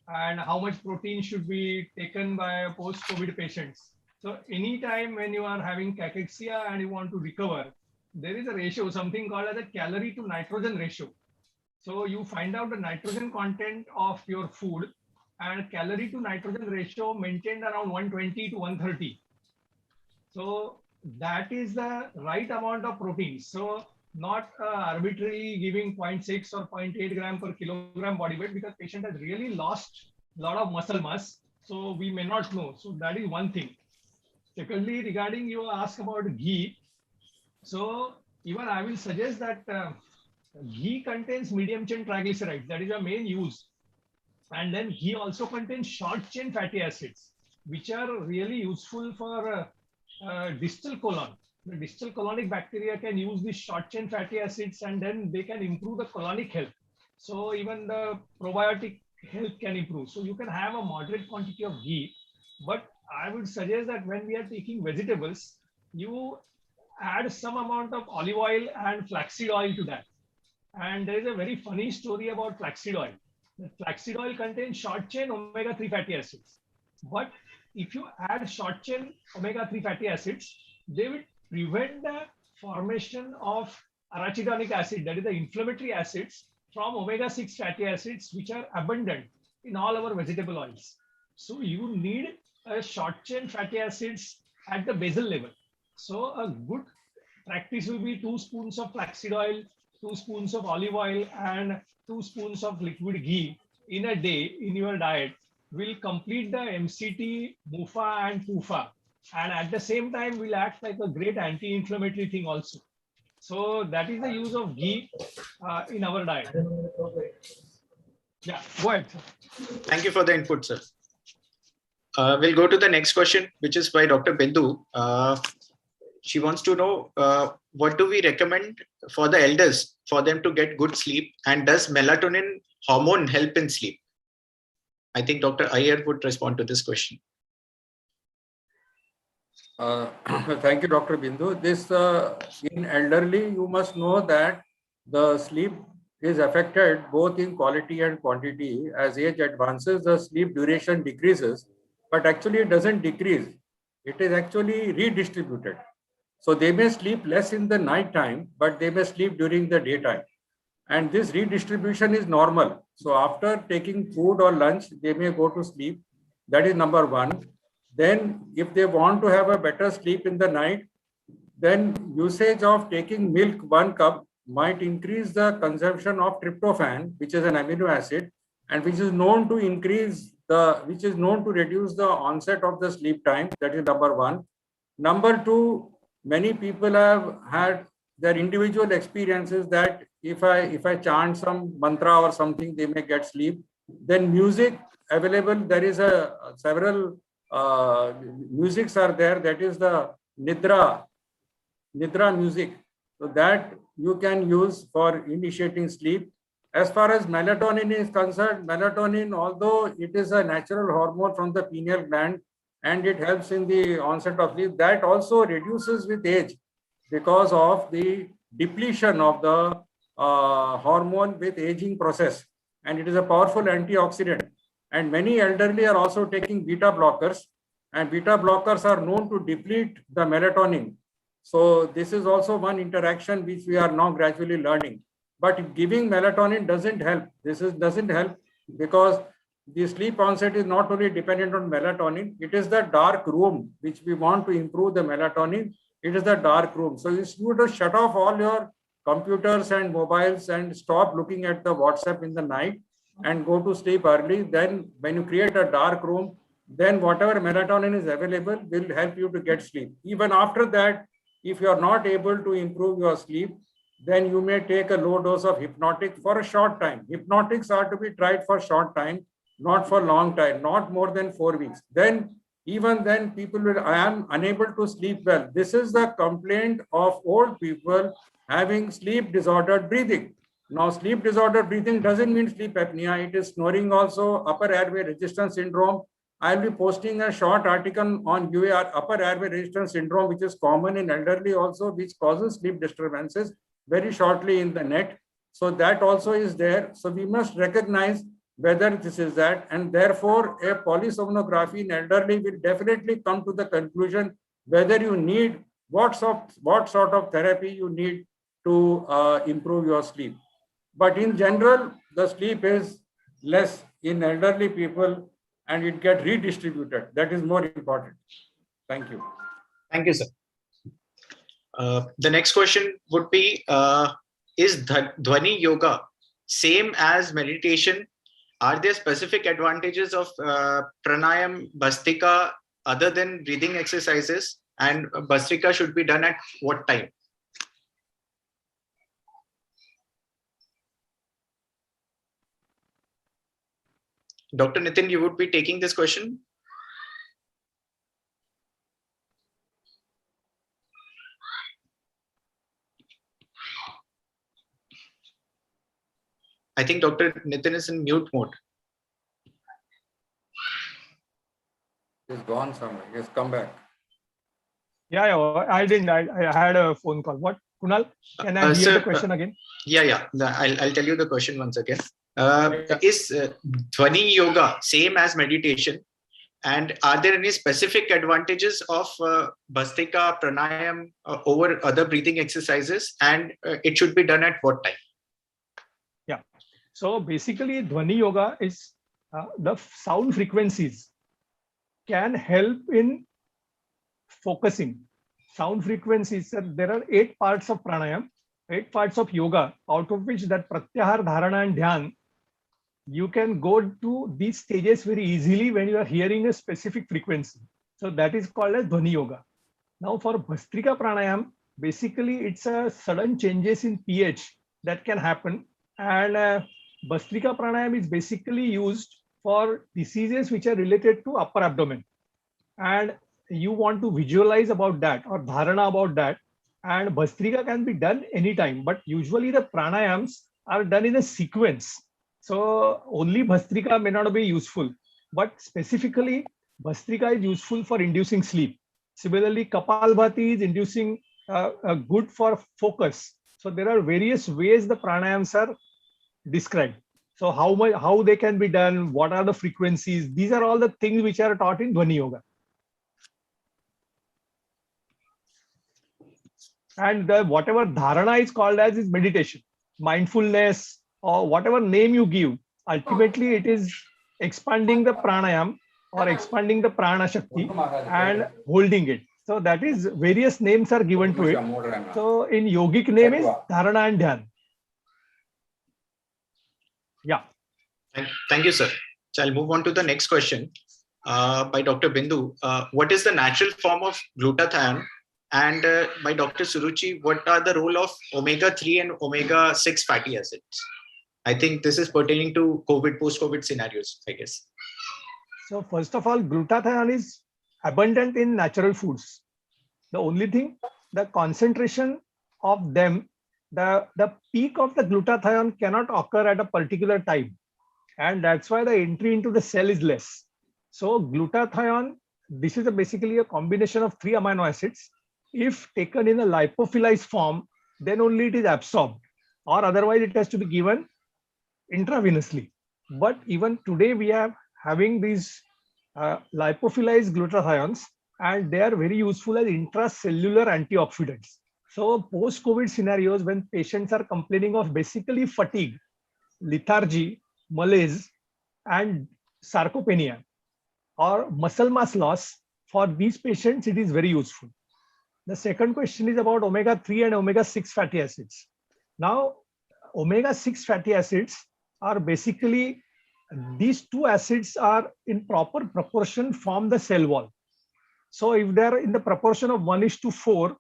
and how much protein should be taken by post-COVID patients. So anytime when you are having cachexia and you want to recover, there is a ratio, something called as a calorie to nitrogen ratio. So you find out the nitrogen content of your food and calorie to nitrogen ratio maintained around 120 to 130. So that is the right amount of protein. So not arbitrarily giving 0.6 or 0.8 gram per kilogram body weight, because patient has really lost a lot of muscle mass. So we may not know. So that is one thing. Secondly, regarding you ask about ghee. So even I will suggest that ghee contains medium chain triglycerides. That is the main use. And then ghee also contains short chain fatty acids, which are really useful for distal colon. The distal colonic bacteria can use these short chain fatty acids and then they can improve the colonic health. So even the probiotic health can improve. So you can have a moderate quantity of ghee, but I would suggest that when we are taking vegetables, you add some amount of olive oil and flaxseed oil to that. And there is a very funny story about flaxseed oil. The flaxseed oil contains short chain omega-3 fatty acids. But if you add short chain omega-3 fatty acids, they will prevent the formation of arachidonic acid, that is the inflammatory acids, from omega-6 fatty acids, which are abundant in all our vegetable oils. So you need a short chain fatty acids at the basal level. So a good practice will be 2 spoons of flaxseed oil, 2 spoons of olive oil, and 2 spoons of liquid ghee in a day in your diet will complete the MCT, MUFA, and PUFA. And at the same time will act like a great anti-inflammatory thing also. So that is the use of ghee in our diet. Yeah, go ahead. Thank you for the input, sir. We'll go to the next question, which is by Dr. Bindu. She wants to know, what do we recommend for the elders for them to get good sleep, and does melatonin hormone help in sleep? I think Dr. Iyer would respond to this question. Thank you, Dr. Bindu. This in elderly, you must know that the sleep is affected both in quality and quantity. As age advances, the sleep duration decreases, but actually it doesn't decrease. It is actually redistributed. So they may sleep less in the night time, but they may sleep during the daytime. And this redistribution is normal. So after taking food or lunch, they may go to sleep. That is number one. Then if they want to have a better sleep in the night, then usage of taking milk 1 cup might increase the consumption of tryptophan, which is an amino acid, and which is known to reduce the onset of the sleep time. That is number one. Number two, many people have had their individual experiences that if I chant some mantra or something, they may get sleep. Then music available, there is several musics are there. That is the Nidra music. So that you can use for initiating sleep. As far as melatonin is concerned, melatonin, although it is a natural hormone from the pineal gland, and it helps in the onset of sleep. That also reduces with age because of the depletion of the hormone with aging process. And it is a powerful antioxidant. And many elderly are also taking beta blockers, and beta blockers are known to deplete the melatonin. So this is also one interaction which we are now gradually learning. But giving melatonin doesn't help. Doesn't help because the sleep onset is not only dependent on melatonin, it is the dark room which we want to improve the melatonin. It is the dark room. So if you to shut off all your computers and mobiles and stop looking at the WhatsApp in the night and go to sleep early, then when you create a dark room, then whatever melatonin is available will help you to get sleep. Even after that, if you are not able to improve your sleep, then you may take a low dose of hypnotic for a short time. Hypnotics are to be tried for short time, not for long time, not more than 4 weeks. Then, even then, people will, I am unable to sleep well. This is the complaint of old people having sleep disordered breathing. Now, sleep disordered breathing doesn't mean sleep apnea. It is snoring also, upper airway resistance syndrome. I'll be posting a short article on UAR, upper airway resistance syndrome, which is common in elderly also, which causes sleep disturbances, very shortly in the net. So that also is there. So we must recognize whether this is that, and therefore a polysomnography in elderly will definitely come to the conclusion whether you need what sort of therapy you need to improve your sleep. But in general, the sleep is less in elderly people and it gets redistributed. That is more important. Thank you. Thank you, sir. The next question would be, is Dhwani Yoga same as meditation? Are there specific advantages of pranayam, bhastrika other than breathing exercises? And bhastrika should be done at what time? Dr. Nitin, you would be taking this question? I think Dr. Nitin is in mute mode. He's gone somewhere. He's come back. Yeah, I didn't. I had a phone call. What, Kunal? Can I hear the question again? Yeah. I'll tell you the question once again. Is Dhwani Yoga same as meditation? And are there any specific advantages of bhastrika, pranayam over other breathing exercises? And it should be done at what time? Yeah. So basically, Dhwani Yoga is the sound frequencies can help in focusing. Sound frequencies, there are 8 parts of pranayam, 8 parts of yoga, out of which that pratyahar, dharana and dhyan, you can go to these stages very easily when you are hearing a specific frequency. So that is called as Dhwani Yoga. Now for bhastrika pranayam, basically it's a sudden changes in pH that can happen. And bhastrika pranayam is basically used for diseases which are related to upper abdomen. And you want to visualize about that or dharana about that. And bhastrika can be done anytime, but usually the pranayams are done in a sequence. So only bhastrika may not be useful, but specifically bhastrika is useful for inducing sleep. Similarly, Kapalbhati is inducing good for focus. So there are various ways the pranayams are described. So how they can be done, what are the frequencies? These are all the things which are taught in Dhwani Yoga. And whatever dharana is called as is meditation, mindfulness, or whatever name you give. Ultimately, it is expanding the pranayam or expanding the prana shakti and holding it. So that is various names are given to it. So in yogic name is dharana and dhyan. Yeah. Thank you, sir. So I'll move on to the next question by Dr. Bindu. What is the natural form of glutathione? And by Dr. Suruchi, what are the role of omega-3 and omega-6 fatty acids? I think this is pertaining to COVID, post-COVID scenarios, I guess. So first of all, glutathione is abundant in natural foods. The only thing, the concentration of them, the peak of the glutathione cannot occur at a particular time. And that's why the entry into the cell is less. So glutathione, this is basically a combination of 3 amino acids. If taken in a lipophilized form, then only it is absorbed, or otherwise it has to be given intravenously. But even today we are having these lipophilized glutathione, and they are very useful as intracellular antioxidants. So post-COVID scenarios, when patients are complaining of basically fatigue, lethargy, malaise, and sarcopenia, or muscle mass loss, for these patients, it is very useful. The second question is about omega-3 and omega-6 fatty acids. Now, omega-6 fatty acids are basically, these two acids are in proper proportion form the cell wall. So if they are in the proportion of 1:4,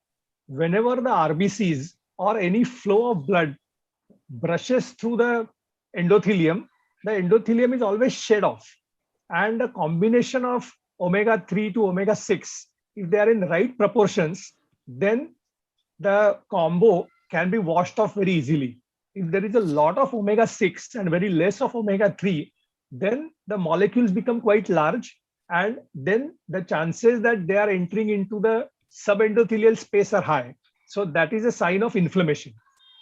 whenever the RBCs or any flow of blood brushes through the endothelium is always shed off. And a combination of omega-3 to omega-6, if they are in the right proportions, then the combo can be washed off very easily. If there is a lot of omega-6 and very less of omega-3, then the molecules become quite large, and then the chances that they are entering into the subendothelial space are high. So that is a sign of inflammation.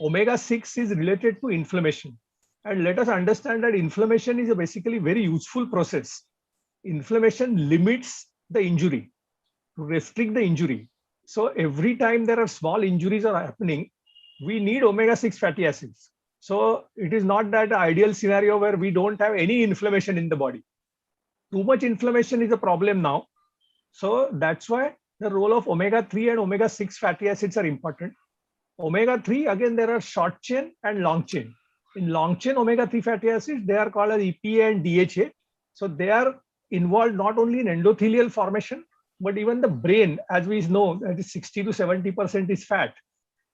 Omega-6 is related to inflammation. And let us understand that inflammation is a basically very useful process. Inflammation limits the injury, to restrict the injury. So every time there are small injuries are happening, we need omega-6 fatty acids. So it is not that ideal scenario where we don't have any inflammation in the body. Too much inflammation is a problem now. So that's why the role of omega-3 and omega-6 fatty acids are important. Omega-3, again, there are short chain and long chain. In long chain omega-3 fatty acids, they are called as EPA and DHA. So they are involved not only in endothelial formation, but even the brain, as we know, that is 60 to 70% is fat.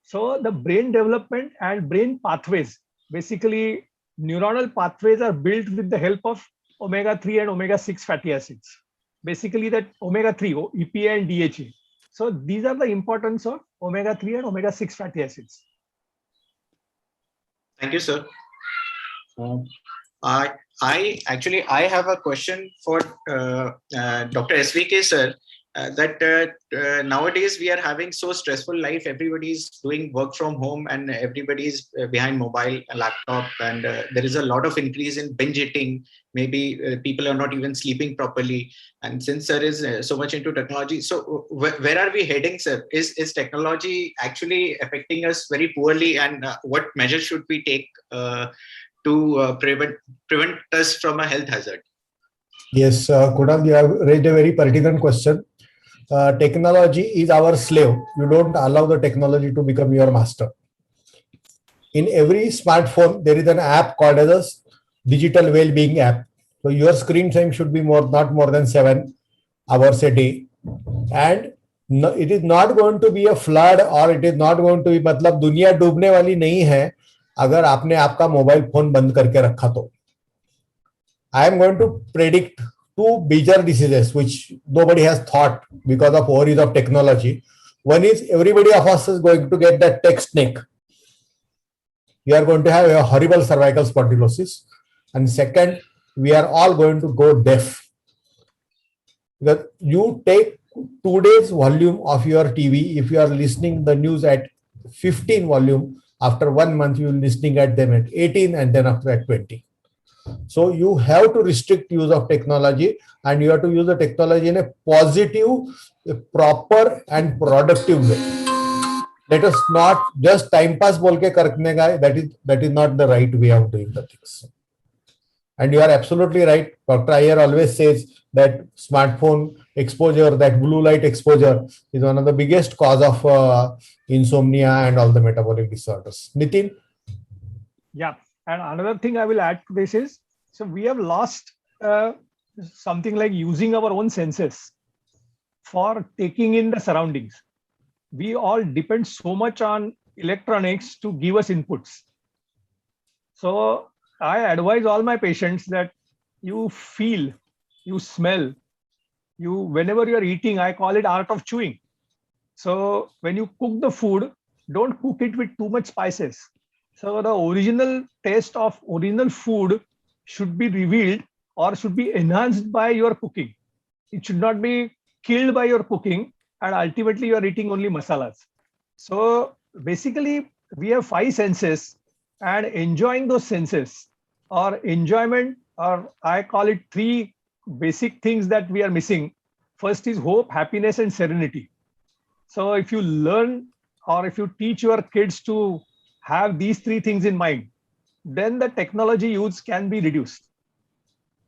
So the brain development and brain pathways, basically neuronal pathways are built with the help of omega-3 and omega-6 fatty acids. Basically that omega-3, EPA and DHA. So these are the importance of omega-3 and omega-6 fatty acids. Thank you, sir. I have a question for Dr. SVK, sir. Nowadays we are having so stressful life. Everybody's doing work from home and everybody's behind mobile and laptop, and there is a lot of increase in binge eating. Maybe people are not even sleeping properly. And since sir is so much into technology, so where are we heading, sir? Is technology actually affecting us very poorly, and what measures should we take to prevent us from a health hazard? Yes, Kunal, you have raised a very pertinent question. Technology is our slave. You don't allow the technology to become your master. In every smartphone, there is an app called as a digital well-being app. So your screen time should be not more than 7 hours a day. And no, it is not going to be a flood, or it is not going to be, मतलब दुनिया डूबने वाली नहीं है अगर आपने आपका mobile phone बंद करके रखा तो. I am going to predict 2 major diseases which nobody has thought because of overuse of technology. One is everybody of us is going to get that text neck. We are going to have a horrible cervical spondylosis. And second, we are all going to go deaf. Because you take 2 days volume of your TV, if you are listening the news at 15 volume, after 1 month you are listening at them at 18, and then after at 20. So you have to restrict use of technology, and you have to use the technology in a positive, a proper and productive way. Let us not just time pass bol ke karne ka, that is not the right way of doing the things. And you are absolutely right. Dr. Iyer always says that smartphone exposure, that blue light exposure, is one of the biggest cause of insomnia and all the metabolic disorders. Nitin? Yeah. And another thing I will add to this is, so we have lost something like using our own senses for taking in the surroundings. We all depend so much on electronics to give us inputs. So I advise all my patients that you feel, you smell, whenever you are eating, I call it art of chewing. So when you cook the food, don't cook it with too much spices. So the original taste of original food should be revealed or should be enhanced by your cooking. It should not be killed by your cooking, and ultimately you are eating only masalas. So basically, we have 5 senses, and enjoying those senses or enjoyment, or I call it 3 basic things that we are missing. First is hope, happiness, and serenity. So if you learn or if you teach your kids to have these 3 things in mind, then the technology use can be reduced.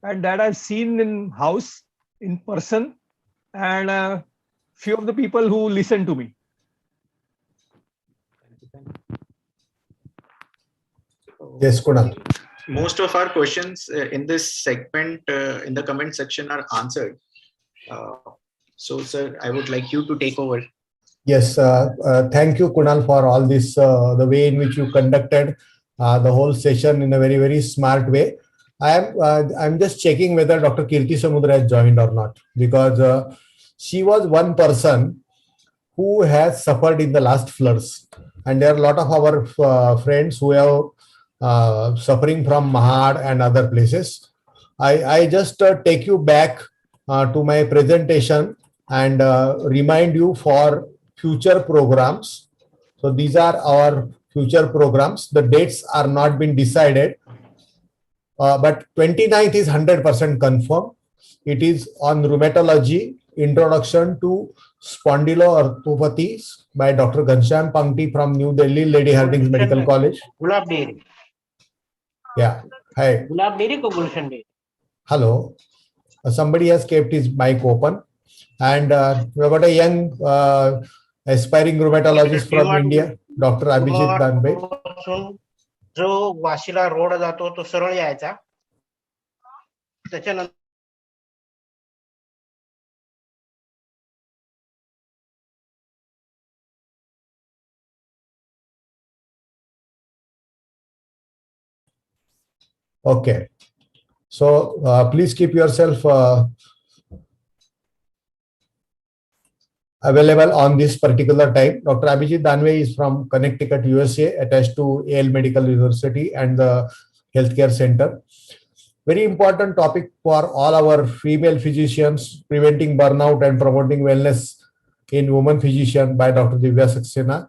And that I've seen in house, in person, and few of the people who listen to me. Yes, Kunal. Most of our questions in this segment in the comment section are answered. So, sir, I would like you to take over. Yes, thank you, Kunal, for all this, the way in which you conducted the whole session in a very, very smart way. I'm just checking whether Dr. Kirti Samudra has joined or not, because she was one person who has suffered in the last floods. And there are a lot of our friends who have suffering from Mahad and other places. I just take you back to my presentation and remind you for future programs. So these are our future programs. The dates are not been decided, but 29th is 100% confirmed. It is on rheumatology, introduction to spondyloarthropathies by Dr. Ghanshyam Pankti from New Delhi, Lady Hardinge Medical College. Gulab Dairy. Yeah. Hi. Gulab Dairy ko Gulshan Dairy. Hello. Somebody has kept his mic open. And we've got a young aspiring rheumatologist from India, Dr. Abhijit Danbe. जो वाशीला road जातो तो सरळ यायचा त्याच्यानंतर Okay. So please keep yourself available on this particular time. Dr. Abhijit Danve is from Connecticut, USA, attached to Yale Medical University and the Healthcare Center. Very important topic for all our female physicians, preventing burnout and promoting wellness in women physician by Dr. Divya Saxena.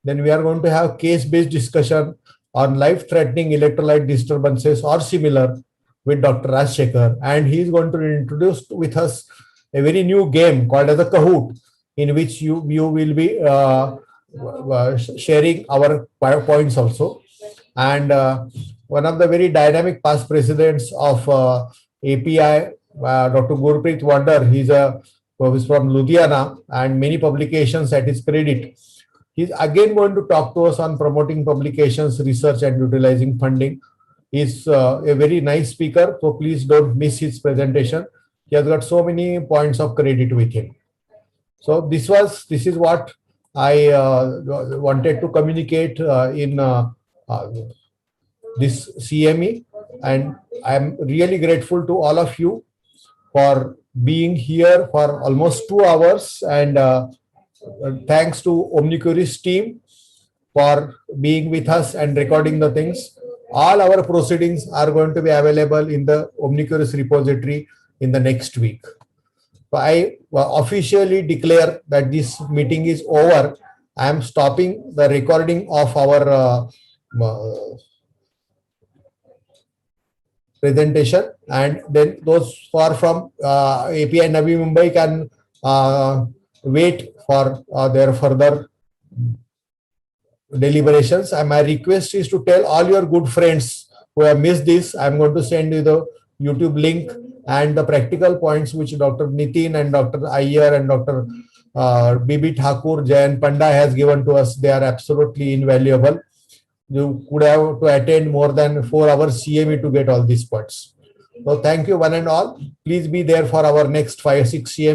Then we are going to have case-based discussion on life-threatening electrolyte disturbances or similar with Dr. Rajshekhar, and he is going to introduce with us a very new game called as a Kahoot, in which you will be sharing our points also. And one of the very dynamic past presidents of API, Dr. Gurpreet Wonder, he's from Ludhiana and many publications at his credit. He's again going to talk to us on promoting publications, research, and utilizing funding. He's a very nice speaker, so please don't miss his presentation. He has got so many points of credit with him. So this is what I wanted to communicate in this CME, and I'm really grateful to all of you for being here for almost 2 hours, and thanks to Omnicuris team for being with us and recording the things. All our proceedings are going to be available in the Omnicuris repository in the next week. So I officially declare that this meeting is over. I am stopping the recording of our presentation, and then those who are from API Navi Mumbai can wait for their further deliberations. And my request is to tell all your good friends who have missed this. I'm going to send you the YouTube link and the practical points which Dr. Nitin and Dr. Iyer and Dr. B.B. Thakur, Jayant, Panda has given to us. They are absolutely invaluable. You could have to attend more than 4 hours CME to get all these points. So thank you one and all. Please be there for our next 5-6 CME.